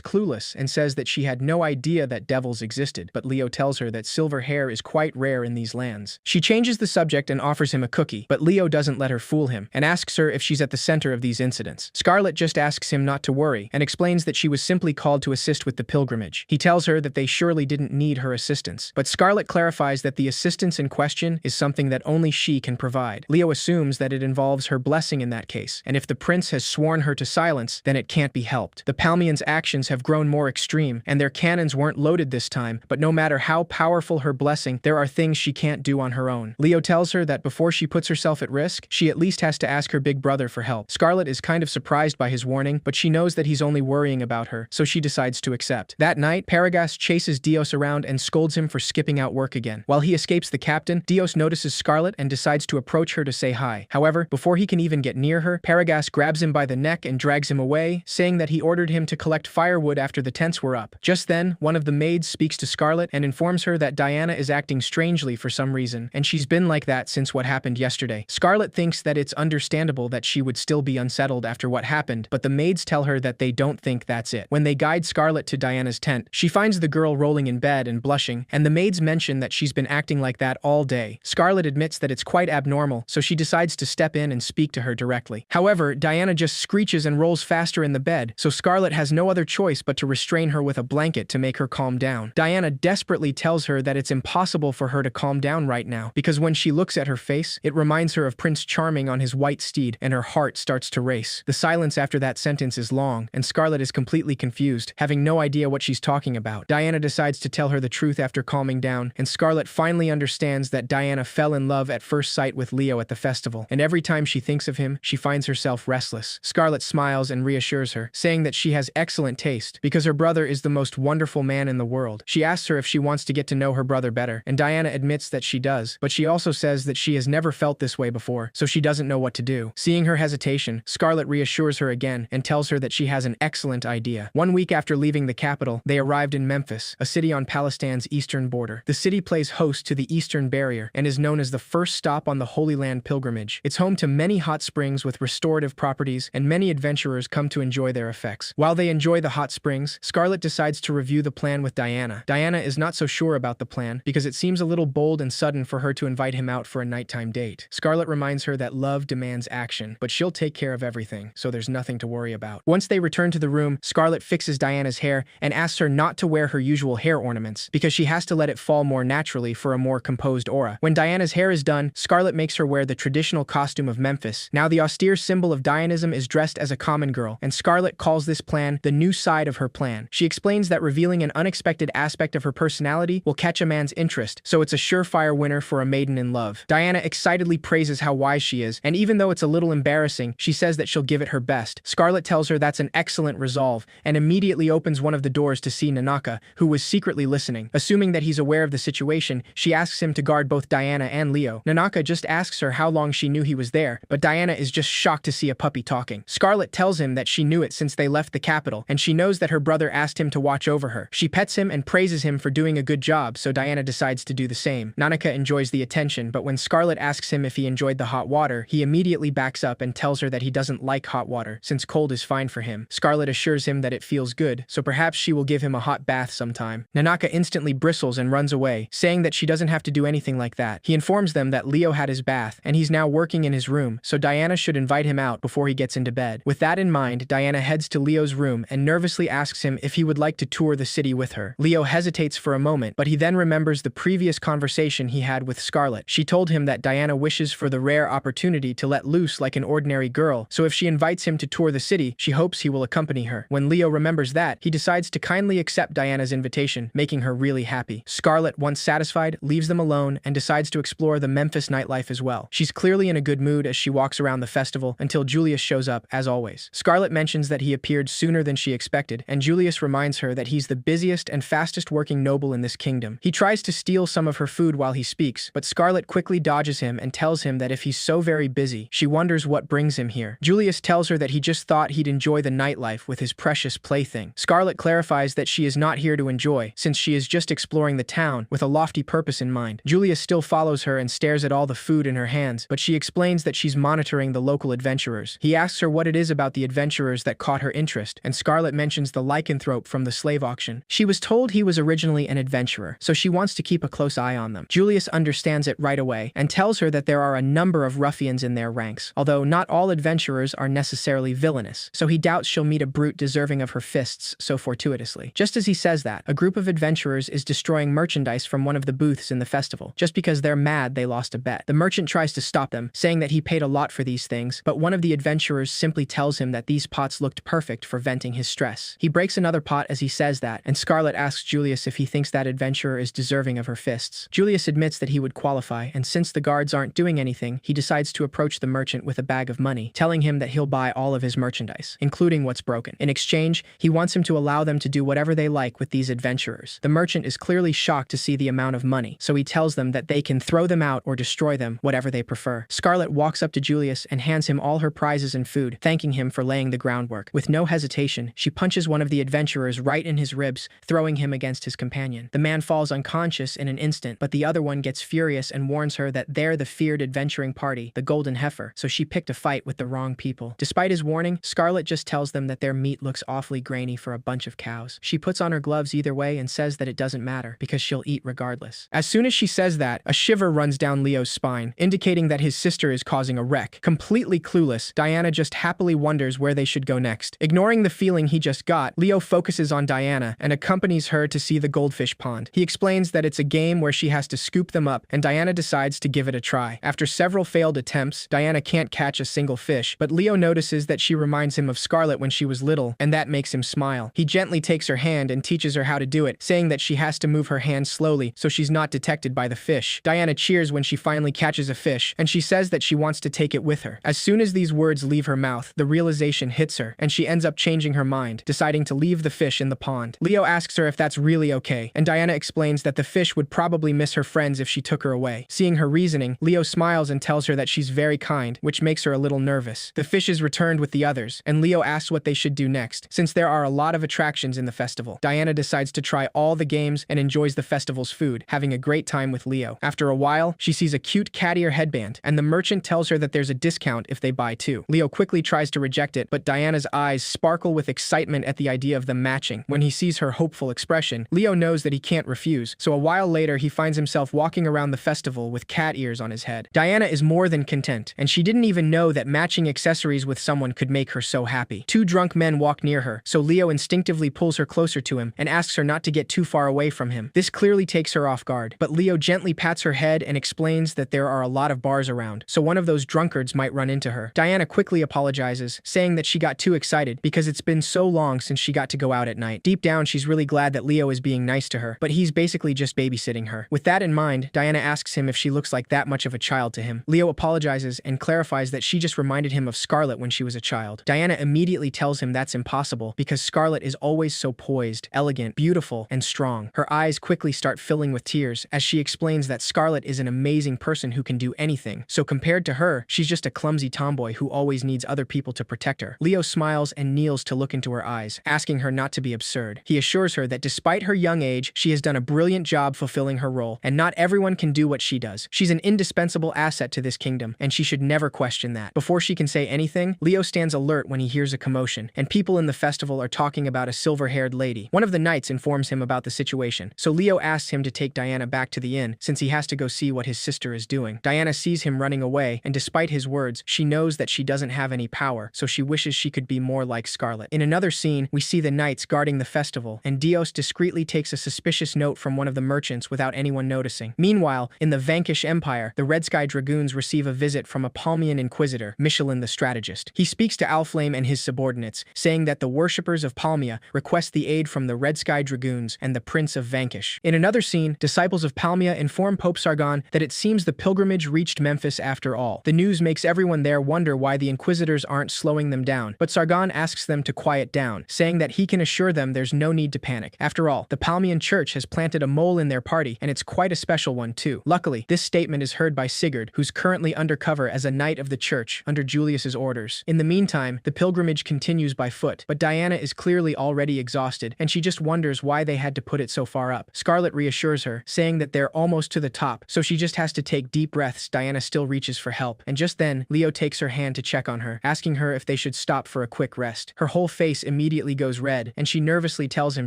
clueless and says that she had no idea that devils existed, but Leo tells her that silver hair is quite rare in these lands. She changes the subject and offers him a cookie, but Leo doesn't let her fool him and asks her if she's at the center of these incidents. Scarlet just asks him not to worry and explains that she was simply called to assist with the pilgrimage. He tells her that they surely didn't need her assistance, but Scarlet clarifies that the assistance in question is something that only she can provide. Leo assumes that it involves her blessing in that case, and if the prince has sworn her to silence, then it can't be helped. The Palmians' actions have grown more extreme, and their cannons weren't loaded this time, but no matter how powerful her blessing, there are things she can't do on her own. Leo tells her that before she puts herself at risk, she at least has to ask her big brother for help. Scarlet is kind of surprised by his warning, but she knows that he's only worrying about her, so she decides to accept. That night, Paragas chases Dios around and scolds him for skipping out work again. While he escapes the captain, Dios notices Scarlet and decides to approach her to say hi. However, before he can even get near her, Paragas grabs him by the neck and drags him away, saying that he ordered him to collect firewood after the tents were up. Just then, one of the maids speaks to Scarlet and informs her that Diana is acting strangely for some reason, and she's been like that since what happened yesterday. Scarlet thinks that it's understandable that she would still be unsettled after what happened, but the maids tell her that they don't think that's it. When they guide Scarlet to Diana's tent, she finds the girl rolling in bed and blushing, and the maids mention that she's been acting like that all day. Scarlet admits that it's quite abnormal, so she decides to step in and speak to her directly. However, Diana just screeches and rolls faster in the bed, so Scarlet has no other choice but to restrain her with a blanket to make her calm down. Diana desperately tells her that it's impossible for her to calm down right now, because when she looks at her face, it reminds her of Prince Charming on his white steed, and her heart starts to race. The silence after that sentence is long, and Scarlet is completely confused, having no idea what she's talking about. Diana decides to tell her the truth after calming down, and Scarlet finally understands that Diana fell in love at first sight with Leo at the festival, and every time she thinks of him, she finds herself restless. Scarlet smiles and reassures her, saying that she has excellent taste, because her brother is the most wonderful man in the world. She asks her if she wants to get to know her brother better, and Diana admits that she does, but she also says that she has never felt this way before, so she doesn't know what to do. Seeing her hesitation, Scarlet reassures her again and tells her that she has an excellent idea. 1 week after leaving the capital, they arrived in Memphis, a city on Palestine's eastern border. The city plays host to the Eastern Barrier and is known as the first stop on the Holy Land pilgrimage. It's home to many hot springs with restorative properties, and many adventurers come to enjoy their effects. While they enjoy the hot springs, Scarlet decides to review the plan with Diana. Diana is not so sure about the plan because it seems a little bold and sudden for her to invite him out for a nighttime date. Scarlet reminds her that love demands action, but she'll take care of everything, so there's nothing to worry about. Once they return to the room, Scarlet fixes Diana's hair and asks her not to wear her usual hair ornaments because she has to let it fall more naturally for a more composed aura. When Diana's hair is done, Scarlet makes her wear the traditional costume of Memphis. Now the austere symbol of Dianism is dressed as a common girl, and Scarlet calls this plan the new side of her plan. She explains that revealing an unexpected aspect of her personality will catch a man's interest, so it's a surefire winner for a maiden in love. Diana excitedly praises how wise she is, and even though it's a little embarrassing, she says that she'll give it her best. Scarlet tells her that's an excellent resolve, and immediately opens one of the doors to see Nanaka, who was secretly listening. Assuming that he's aware of the situation, she asks him to guard both Diana and Leo. Nanaka just asks her how long she knew he was there, but Diana is just shocked to see a puppy talking. Scarlet tells him that she knew it since they left the capital, and she knows that her brother asked him to watch over her. She pets him and praises him for doing a good job, so Diana decides to do the same. Nanaka enjoys the attention, but when Scarlet asks him if he enjoyed the hot water, he immediately backs up and tells her that he doesn't like hot water, since cold is fine for him. Scarlet assures him that it feels good, so perhaps she will give him a hot bath sometime. Nanaka instantly bristles and runs away, saying that she doesn't have to do anything like that. He informs them that Leo had his bath, and he's now working in his room, so Diana should invite him out before he gets into bed. With that in mind, Diana heads to Leo's room and nervously asks him if he would like to tour the city with her. Leo hesitates for a moment, but he then remembers the previous conversation he had with Scarlet. She told him that Diana wishes for the rare opportunity to let loose like an ordinary girl, so if she invites him to tour the city, she hopes he will accompany her. When Leo remembers that, he decides to kindly accept Diana's invitation, making her really happy. Scarlet, once satisfied, leaves them alone and decides to explore the Memphis nightlife as well. She's clearly in a good mood as she walks around the festival until Julius shows up, as always. Scarlet mentions that he appeared sooner than she expected, and Julius reminds her that he's the busiest and fastest working noble in this kingdom. He tries to steal some of her food while he speaks, but Scarlet quickly dodges him and tells him that if he's so very busy, she wonders what brings him here. Julius tells her that he just thought he'd enjoy the nightlife with his precious plaything. Scarlet clarifies that she is not here to enjoy, since she is just exploring the town with a lofty purpose in mind. Julius still follows her and stares at all the food in her hands, but she explains that she's monitoring the local adventurers. He asks her what it is about the adventurers that caught her interest, and Scarlet mentions the lycanthrope from the slave auction. She was told he was originally an adventurer, so she wants to keep a close eye on them. Julius understands it right away and tells her that there are a number of ruffians in their ranks, although not all adventurers are necessarily villainous, so he doubts she'll meet a brute deserving of her fists so fortuitously. Just as he says that, a group of adventurers is destroying merchandise from one of the booths in the festival. Just because they're mad they lost a bet. The merchant tries to stop them, saying that he paid a lot for these things, but one of the adventurers simply tells him that these pots looked perfect for venting his stress. He breaks another pot as he says that, and Scarlet asks Julius if he thinks that adventurer is deserving of her fists. Julius admits that he would qualify, and since the guards aren't doing anything, he decides to approach the merchant with a bag of money, telling him that he'll buy all of his merchandise, including what's broken. In exchange, he wants him to allow them to do whatever they like with these adventurers. The merchant is clearly shocked to see the amount of money, so he tells them that they can throw them out or destroy them, whatever they prefer. Scarlet walks up to Julius and hands him all her prizes and food, thanking him for laying the groundwork. With no hesitation, she punches one of the adventurers right in his ribs, throwing him against his companion. The man falls unconscious in an instant, but the other one gets furious and warns her that they're the feared adventuring party, the Golden Heifer, so she picked a fight with the wrong people. Despite his warning, Scarlet just tells them that their meat looks awfully grainy for a bunch of cows. She puts on her gloves either way and says that it doesn't matter, because she'll eat regardless. As soon as she says that, a shiver runs down Leo's spine, indicating that his sister is causing a wreck. Completely clueless, Diana just happily wonders where they should go next. Ignoring the feeling he just got, Leo focuses on Diana and accompanies her to see the goldfish pond. He explains that it's a game where she has to scoop them up, and Diana decides to give it a try. After several failed attempts, Diana can't catch a single fish, but Leo notices that she reminds him of Scarlet when she was little, and that makes him smile. He gently takes her hand and teaches her how to do it, saying that she has to move her hand slowly so she's not detected by the fish. Diana cheers when she finally catches a fish, and she says that she wants to take it with her. As soon as these words leave her mouth, the realization hits her, and she ends up changing her mind, deciding to leave the fish in the pond. Leo asks her if that's really okay, and Diana explains that the fish would probably miss her friends if she took her away. Seeing her reasoning, Leo smiles and tells her that she's very kind, which makes her a little nervous. The fish is returned with the others, and Leo asks what they should do next, since there are a lot of attractions in the festival. Diana decides to try all the games and enjoys the festival's food, having a great time with Leo. After a while, she sees a cute cat ear headband, and the merchant tells her that there's a discount if they buy two. Leo quickly tries to reject it, but Diana's eyes sparkle with excitement at the idea of them matching. When he sees her hopeful expression, Leo knows that he can't refuse, so a while later he finds himself walking around the festival with cat ears on his head. Diana is more than content, and she didn't even know that matching accessories with someone could make her so happy. Two drunk men walk near her, so Leo instinctively pulls her closer to him and asks her not to get too far away from him. This clearly takes her off guard, but Leo gently pats her head and explains that there are a lot of bars around, so one of those drunkards might run into her. Diana quickly apologizes, saying that she got too excited because it's been so long since she got to go out at night. Deep down, she's really glad that Leo is being nice to her, but he's basically just babysitting her. With that in mind, Diana asks him if she looks like that much of a child to him. Leo apologizes and clarifies that she just reminded him of Scarlet when she was a child. Diana immediately tells him that's impossible because Scarlet is always so poised, elegant, beautiful, and strong. Her eyes quickly start filling with tears as she explains that Scarlet is an amazing person who can do anything, so compared to her, she's just a clumsy tomboy who always needs other people to protect her. Leo smiles and kneels to look into her eyes, asking her not to be absurd. He assures her that despite her young age, she has done a brilliant job fulfilling her role, and not everyone can do what she does. She's an indispensable asset to this kingdom, and she should never question that. Before she can say anything, Leo stands alert when he hears a commotion, and people in the festival are talking about a silver-haired lady. One of the knights informs him about the situation, so Leo asks him to take Diana back to the inn, since he has to go see what his sister is doing. Diana Diana sees him running away, and despite his words, she knows that she doesn't have any power, so she wishes she could be more like Scarlet. In another scene, we see the knights guarding the festival, and Dios discreetly takes a suspicious note from one of the merchants without anyone noticing. Meanwhile, in the Vanquish Empire, the Red Sky Dragoons receive a visit from a Palmian inquisitor, Michelin the strategist. He speaks to Alflame and his subordinates, saying that the worshippers of Palmia request the aid from the Red Sky Dragoons and the Prince of Vanquish. In another scene, disciples of Palmia inform Pope Sargon that it seems the pilgrimage reached Memphis after all. The news makes everyone there wonder why the inquisitors aren't slowing them down, but Sargon asks them to quiet down, saying that he can assure them there's no need to panic. After all, the Palmian church has planted a mole in their party, and it's quite a special one too. Luckily, this statement is heard by Sigurd, who's currently undercover as a knight of the church under Julius's orders. In the meantime, the pilgrimage continues by foot, but Diana is clearly already exhausted, and she just wonders why they had to put it so far up. Scarlet reassures her, saying that they're almost to the top, so she just has to take deep breaths. Diana still reaches for help, and just then, Leo takes her hand to check on her, asking her if they should stop for a quick rest. Her whole face immediately goes red, and she nervously tells him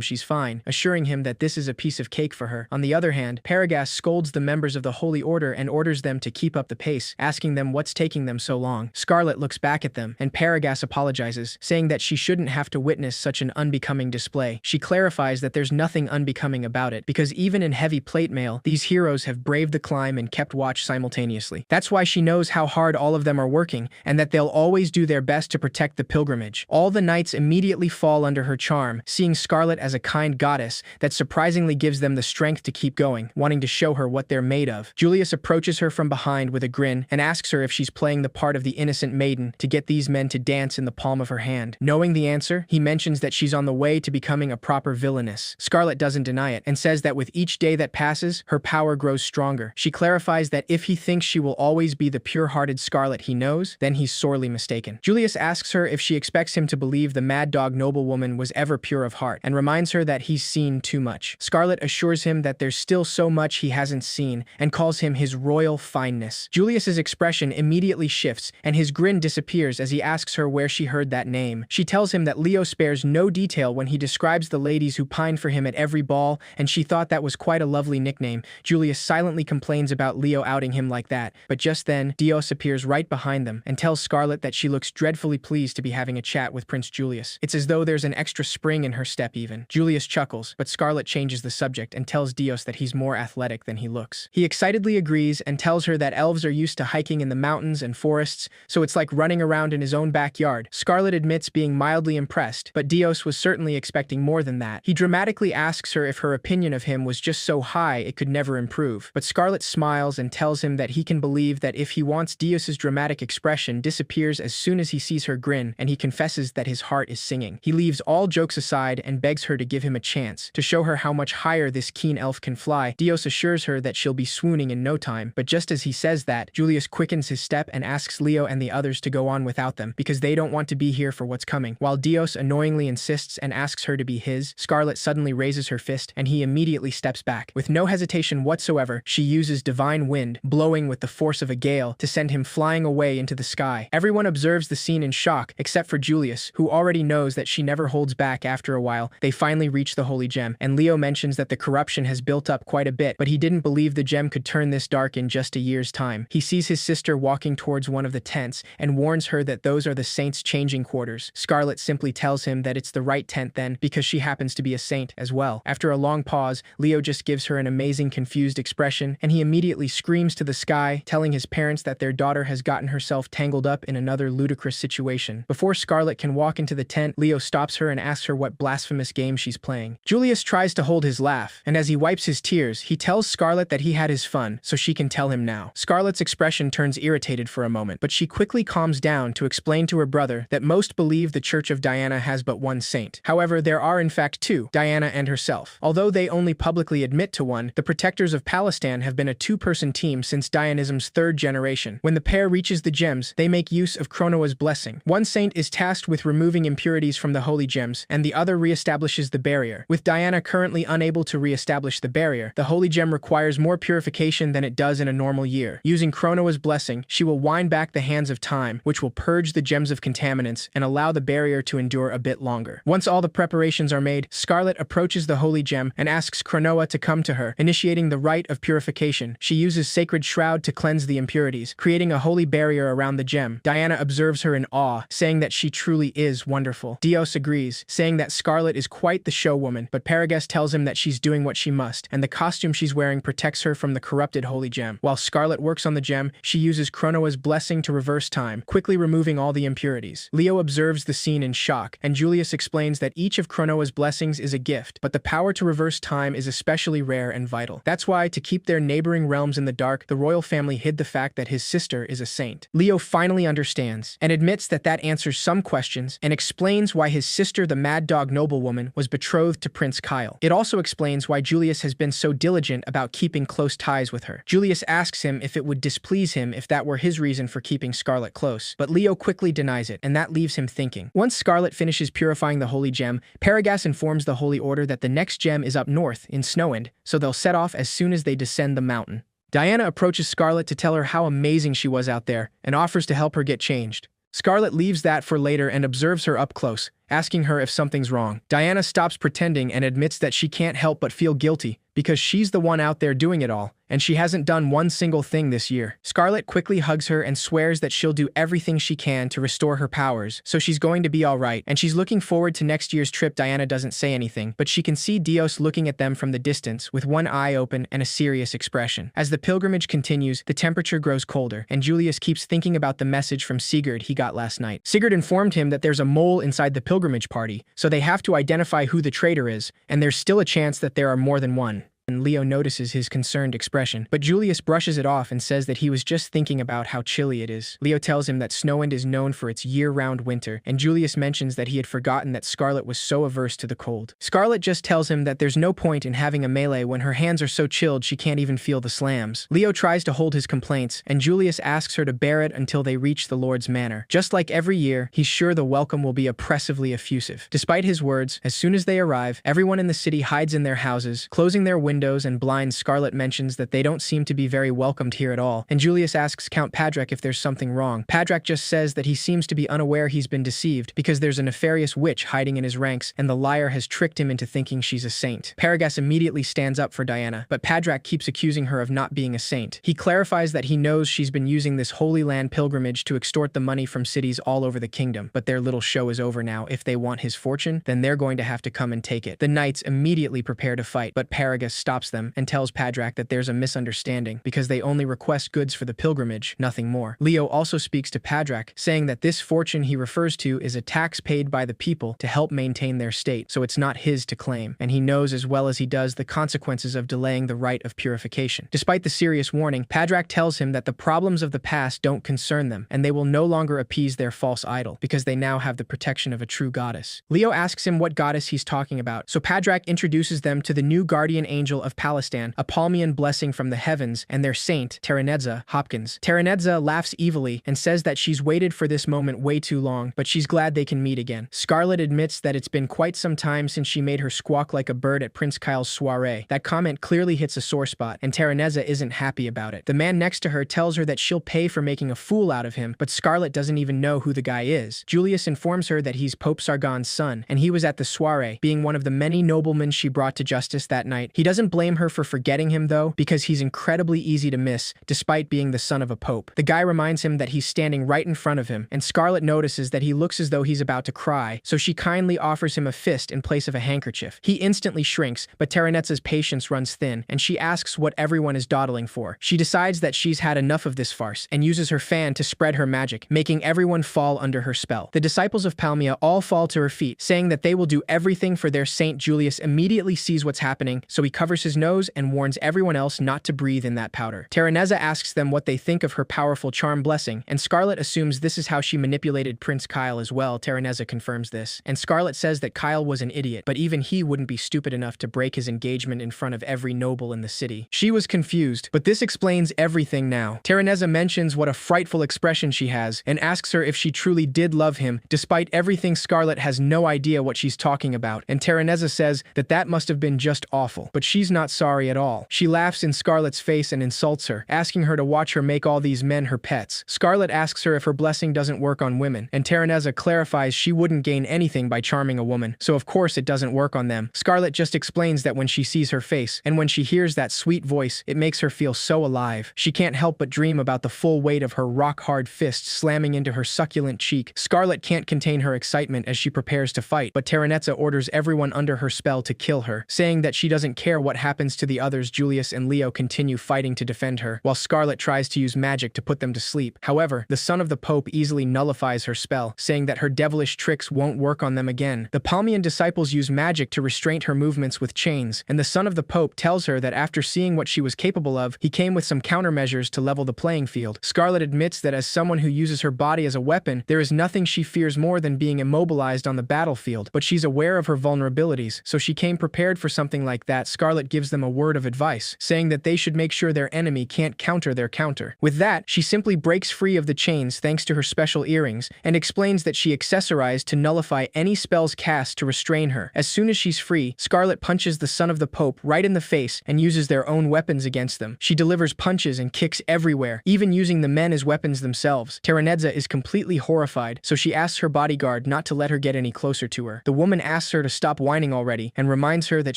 she's fine, assuring him that this is a piece of cake for her. On the other hand, Paragas scolds the members of the Holy Order and orders them to keep up the pace, asking them what's taking them so long. Scarlet looks back at them, and Paragas apologizes, saying that she shouldn't have to witness such an unbecoming display. She clarifies that there's nothing unbecoming about it, because even in heavy plate mail, these heroes have braved the climb and kept watch simultaneously. That's why she knows how hard all of them are working, and that they'll always do their best to protect the pilgrimage. All the knights immediately fall under her charm, seeing Scarlet as a kind goddess that surprisingly gives them the strength to keep going, wanting to show her what they're made of. Julius approaches her from behind with a grin and asks her if she's playing the part of the innocent maiden to get these men to dance in the palm of her hand. Knowing the answer, he mentions that she's on the way to becoming a proper villainess. Scarlet doesn't deny it and says that with each day that passes, her power grows stronger. She clarifies that if he thinks she will always be the pure-hearted Scarlet he knows, then he's sorely mistaken. Julius asks her if she expects him to believe the mad dog noblewoman was ever pure of heart, and reminds her that he's seen too much. Scarlet assures him that there's still so much he hasn't seen, and calls him his royal fineness. Julius's expression immediately shifts, and his grin disappears as he asks her where she heard that name. She tells him that Leo spares no detail when he describes the ladies who pine for him at every ball, and she thought that was quite a lovely nickname. Julius silently complains about Leo outing him like that, but just then, Dios appears right behind them and tells Scarlet that she looks dreadfully pleased to be having a chat with Prince Julius. It's as though there's an extra spring in her step even. Julius chuckles, but Scarlet changes the subject and tells Dios that he's more athletic than he looks. He excitedly agrees and tells her that elves are used to hiking in the mountains and forests, so it's like running around in his own backyard. Scarlet admits being mildly impressed, but Dios was certainly expecting more than that. He dramatically asks her if her opinion of him was just so high it could never improve, but Scarlet smiles and tells him that he can believe that if he wants, Dios's dramatic expression disappears as soon as he sees her grin, and he confesses that his heart is singing. He leaves all jokes aside and begs her to give him a chance, to show her how much higher this keen elf can fly. Dios assures her that she'll be swooning in no time, but just as he says that, Julius quickens his step and asks Leo and the others to go on without them, because they don't want to be here for what's coming. While Dios annoyingly insists and asks her to be his, Scarlet suddenly raises her fist, and he immediately steps back. With no hesitation whatsoever, she uses divine wind, blowing with the force of a gale, to send him flying away into the sky. Everyone observes the scene in shock, except for Julius, who already knows that she never holds back. After a while, they finally reach the holy gem, and Leo mentions that the corruption has built up quite a bit, but he didn't believe the gem could turn this dark in just a year's time. He sees his sister walking towards one of the tents, and warns her that those are the saints' changing quarters. Scarlet simply tells him that it's the right tent then, because she happens to be a saint as well. After a long pause, Leo just gives her an amazing confused expression, and he immediately screams to the sky, telling his parents that their daughter has gotten herself tangled up in another ludicrous situation. Before Scarlet can walk into the tent, Leo stops her and asks her what blasphemous game she's playing. Julius tries to hold his laugh, and as he wipes his tears, he tells Scarlet that he had his fun, so she can tell him now. Scarlet's expression turns irritated for a moment, but she quickly calms down to explain to her brother that most believe the Church of Diana has but one saint. However, there are in fact two, Diana and herself. Although they only publicly admit to one, the Protectors of Palestine have been a two-person team since Dianism's third generation. When the pair reaches the gems, they make use of Kronoa's blessing. One saint is tasked with removing impurities from the holy gems, and the other reestablishes the barrier. With Diana currently unable to reestablish the barrier, the holy gem requires more purification than it does in a normal year. Using Kronoa's blessing, she will wind back the hands of time, which will purge the gems of contaminants and allow the barrier to endure a bit longer. Once all the preparations are made, Scarlet approaches the holy gem and asks Kronoa to come to her, initiating the rite of purification. She uses Sacred Shroud allowed to cleanse the impurities, creating a holy barrier around the gem. Diana observes her in awe, saying that she truly is wonderful. Dios agrees, saying that Scarlet is quite the showwoman, but Paragus tells him that she's doing what she must, and the costume she's wearing protects her from the corrupted holy gem. While Scarlet works on the gem, she uses Chronoa's blessing to reverse time, quickly removing all the impurities. Leo observes the scene in shock, and Julius explains that each of Chronoa's blessings is a gift, but the power to reverse time is especially rare and vital. That's why, to keep their neighboring realms in the dark, the royal family hid the fact that his sister is a saint. Leo finally understands, and admits that that answers some questions, and explains why his sister, the Mad Dog noblewoman, was betrothed to Prince Kyle. It also explains why Julius has been so diligent about keeping close ties with her. Julius asks him if it would displease him if that were his reason for keeping Scarlet close, but Leo quickly denies it, and that leaves him thinking. Once Scarlet finishes purifying the holy gem, Paragus informs the Holy Order that the next gem is up north, in Snowend, so they'll set off as soon as they descend the mountain. Diana approaches Scarlet to tell her how amazing she was out there, and offers to help her get changed. Scarlet leaves that for later and observes her up close, asking her if something's wrong. Diana stops pretending and admits that she can't help but feel guilty, because she's the one out there doing it all, and she hasn't done one single thing this year. Scarlet quickly hugs her and swears that she'll do everything she can to restore her powers, so she's going to be alright, and she's looking forward to next year's trip. Diana doesn't say anything, but she can see Dios looking at them from the distance with one eye open and a serious expression. As the pilgrimage continues, the temperature grows colder, and Julius keeps thinking about the message from Sigurd he got last night. Sigurd informed him that there's a mole inside the pilgrimage party, so they have to identify who the traitor is, and there's still a chance that there are more than one. And Leo notices his concerned expression, but Julius brushes it off and says that he was just thinking about how chilly it is. Leo tells him that Snowend is known for its year-round winter, and Julius mentions that he had forgotten that Scarlet was so averse to the cold. Scarlet just tells him that there's no point in having a melee when her hands are so chilled she can't even feel the slams. Leo tries to hold his complaints, and Julius asks her to bear it until they reach the Lord's manor. Just like every year, he's sure the welcome will be oppressively effusive. Despite his words, as soon as they arrive, everyone in the city hides in their houses, closing their windows and blinds. Scarlet mentions that they don't seem to be very welcomed here at all, and Julius asks Count Padrack if there's something wrong. Padrack just says that he seems to be unaware he's been deceived because there's a nefarious witch hiding in his ranks, and the liar has tricked him into thinking she's a saint. Paragus immediately stands up for Diana, but Padrack keeps accusing her of not being a saint. He clarifies that he knows she's been using this Holy Land pilgrimage to extort the money from cities all over the kingdom, but their little show is over now. If they want his fortune, then they're going to have to come and take it. The knights immediately prepare to fight, but Paragus stops them and tells Padrack that there's a misunderstanding because they only request goods for the pilgrimage, nothing more. Leo also speaks to Padrack, saying that this fortune he refers to is a tax paid by the people to help maintain their state, so it's not his to claim, and he knows as well as he does the consequences of delaying the rite of purification. Despite the serious warning, Padrack tells him that the problems of the past don't concern them, and they will no longer appease their false idol, because they now have the protection of a true goddess. Leo asks him what goddess he's talking about, so Padrack introduces them to the new guardian angel of Palestine, a Palmian blessing from the heavens, and their saint, Terenedza Hopkins. Terenedza laughs evilly and says that she's waited for this moment way too long, but she's glad they can meet again. Scarlet admits that it's been quite some time since she made her squawk like a bird at Prince Kyle's soiree. That comment clearly hits a sore spot, and Terenedza isn't happy about it. The man next to her tells her that she'll pay for making a fool out of him, but Scarlet doesn't even know who the guy is. Julius informs her that he's Pope Sargon's son, and he was at the soiree, being one of the many noblemen she brought to justice that night. He doesn't blame her for forgetting him though, because he's incredibly easy to miss, despite being the son of a pope. The guy reminds him that he's standing right in front of him, and Scarlet notices that he looks as though he's about to cry, so she kindly offers him a fist in place of a handkerchief. He instantly shrinks, but Terenetza's patience runs thin, and she asks what everyone is dawdling for. She decides that she's had enough of this farce, and uses her fan to spread her magic, making everyone fall under her spell. The disciples of Palmia all fall to her feet, saying that they will do everything for their saint. Julius immediately sees what's happening, so he covers his nose and warns everyone else not to breathe in that powder. Terenedza asks them what they think of her powerful charm blessing, and Scarlet assumes this is how she manipulated Prince Kyle as well. Terenedza confirms this, and Scarlet says that Kyle was an idiot, but even he wouldn't be stupid enough to break his engagement in front of every noble in the city. She was confused, but this explains everything now. Terenedza mentions what a frightful expression she has, and asks her if she truly did love him. Despite everything, Scarlet has no idea what she's talking about, and Terenedza says that that must have been just awful, but she she's not sorry at all. She laughs in Scarlet's face and insults her, asking her to watch her make all these men her pets. Scarlet asks her if her blessing doesn't work on women, and Terraneza clarifies she wouldn't gain anything by charming a woman, so of course it doesn't work on them. Scarlet just explains that when she sees her face, and when she hears that sweet voice, it makes her feel so alive. She can't help but dream about the full weight of her rock-hard fists slamming into her succulent cheek. Scarlet can't contain her excitement as she prepares to fight, but Terraneza orders everyone under her spell to kill her, saying that she doesn't care what happens to the others. Julius and Leo continue fighting to defend her, while Scarlet tries to use magic to put them to sleep. However, the son of the Pope easily nullifies her spell, saying that her devilish tricks won't work on them again. The Palmian disciples use magic to restrain her movements with chains, and the son of the Pope tells her that after seeing what she was capable of, he came with some countermeasures to level the playing field. Scarlet admits that as someone who uses her body as a weapon, there is nothing she fears more than being immobilized on the battlefield, but she's aware of her vulnerabilities, so she came prepared for something like that. Scarlet gives them a word of advice, saying that they should make sure their enemy can't counter their counter. With that, she simply breaks free of the chains thanks to her special earrings, and explains that she accessorized to nullify any spells cast to restrain her. As soon as she's free, Scarlet punches the son of the Pope right in the face and uses their own weapons against them. She delivers punches and kicks everywhere, even using the men as weapons themselves. Terraneza is completely horrified, so she asks her bodyguard not to let her get any closer to her. The woman asks her to stop whining already and reminds her that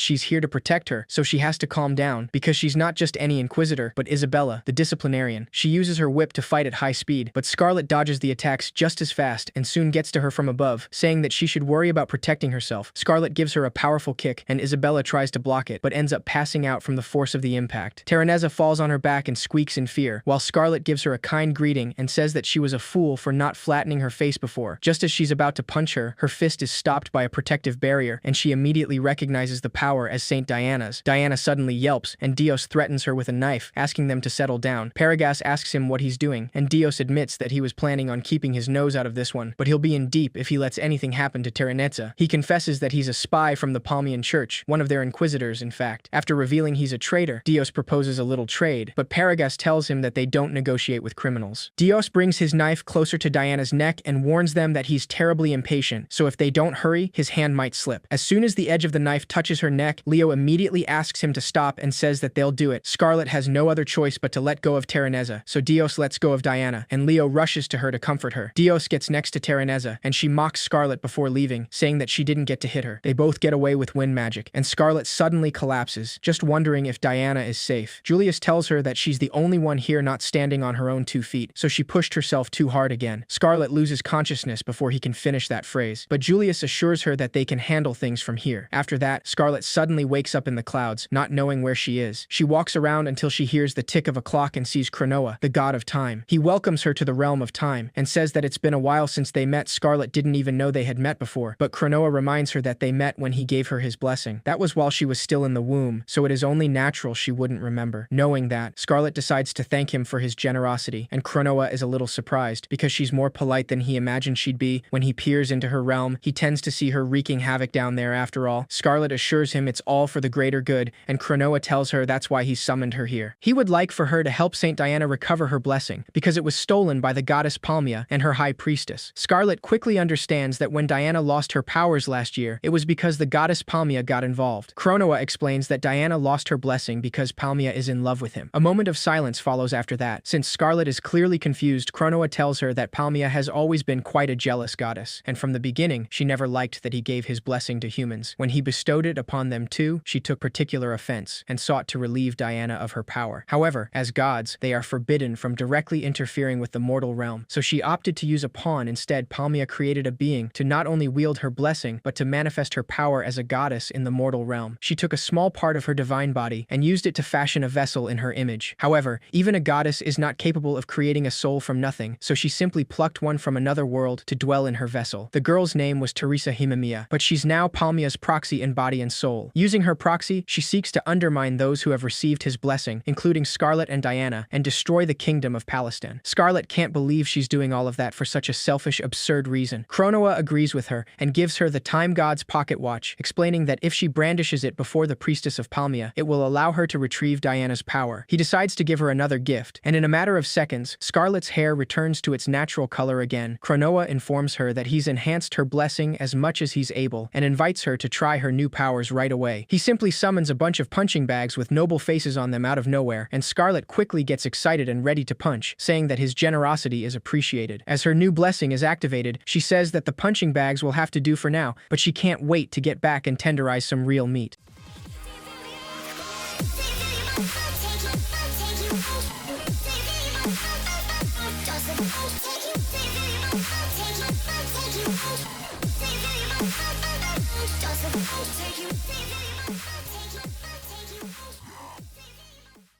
she's here to protect her, so she has to calm down because she's not just any inquisitor, but Isabella, the disciplinarian. She uses her whip to fight at high speed, but Scarlet dodges the attacks just as fast and soon gets to her from above, saying that she should worry about protecting herself. Scarlet gives her a powerful kick, and Isabella tries to block it, but ends up passing out from the force of the impact. Terraneza falls on her back and squeaks in fear, while Scarlet gives her a kind greeting and says that she was a fool for not flattening her face before. Just as she's about to punch her, her fist is stopped by a protective barrier, and she immediately recognizes the power as Saint Diana's. Diana suddenly yelps, and Dios threatens her with a knife, asking them to settle down. Paragas asks him what he's doing, and Dios admits that he was planning on keeping his nose out of this one, but he'll be in deep if he lets anything happen to Terraneza. He confesses that he's a spy from the Palmian Church, one of their inquisitors in fact. After revealing he's a traitor, Dios proposes a little trade, but Paragas tells him that they don't negotiate with criminals. Dios brings his knife closer to Diana's neck and warns them that he's terribly impatient, so if they don't hurry, his hand might slip. As soon as the edge of the knife touches her neck, Leo immediately asks him to stop and says that they'll do it. Scarlet has no other choice but to let go of Terraneza, so Dios lets go of Diana, and Leo rushes to her to comfort her. Dios gets next to Terraneza, and she mocks Scarlet before leaving, saying that she didn't get to hit her. They both get away with wind magic, and Scarlet suddenly collapses, just wondering if Diana is safe. Julius tells her that she's the only one here not standing on her own 2 feet, so she pushed herself too hard again. Scarlet loses consciousness before he can finish that phrase, but Julius assures her that they can handle things from here. After that, Scarlet suddenly wakes up in the clouds, not knowing where she is. She walks around until she hears the tick of a clock and sees Cronoa, the god of time. He welcomes her to the realm of time, and says that it's been a while since they met. Scarlet didn't even know they had met before, but Cronoa reminds her that they met when he gave her his blessing. That was while she was still in the womb, so it is only natural she wouldn't remember. Knowing that, Scarlet decides to thank him for his generosity, and Cronoa is a little surprised, because she's more polite than he imagined she'd be. When he peers into her realm, he tends to see her wreaking havoc down there after all. Scarlet assures him it's all for the greater good, and Cronoa tells her that's why he summoned her here. He would like for her to help Saint Diana recover her blessing, because it was stolen by the goddess Palmia and her high priestess. Scarlet quickly understands that when Diana lost her powers last year, it was because the goddess Palmia got involved. Cronoa explains that Diana lost her blessing because Palmia is in love with him. A moment of silence follows after that. Since Scarlet is clearly confused, Cronoa tells her that Palmia has always been quite a jealous goddess, and from the beginning, she never liked that he gave his blessing to humans. When he bestowed it upon them too, she took particular offense and sought to relieve Diana of her power. However, as gods, they are forbidden from directly interfering with the mortal realm, so she opted to use a pawn instead. Palmia created a being to not only wield her blessing, but to manifest her power as a goddess in the mortal realm. She took a small part of her divine body and used it to fashion a vessel in her image. However, even a goddess is not capable of creating a soul from nothing, so she simply plucked one from another world to dwell in her vessel. The girl's name was Teresa Himamiya, but she's now Palmia's proxy in body and soul. Using her proxy, she seeks to undermine those who have received his blessing, including Scarlet and Diana, and destroy the kingdom of Palestine. Scarlet can't believe she's doing all of that for such a selfish, absurd reason. Cronoa agrees with her and gives her the time god's pocket watch, explaining that if she brandishes it before the priestess of Palmia, it will allow her to retrieve Diana's power. He decides to give her another gift, and in a matter of seconds, Scarlet's hair returns to its natural color again. Cronoa informs her that he's enhanced her blessing as much as he's able, and invites her to try her new powers right away. He simply summons summons a bunch of punching bags with noble faces on them out of nowhere, and Scarlet quickly gets excited and ready to punch, saying that his generosity is appreciated. As her new blessing is activated, she says that the punching bags will have to do for now, but she can't wait to get back and tenderize some real meat.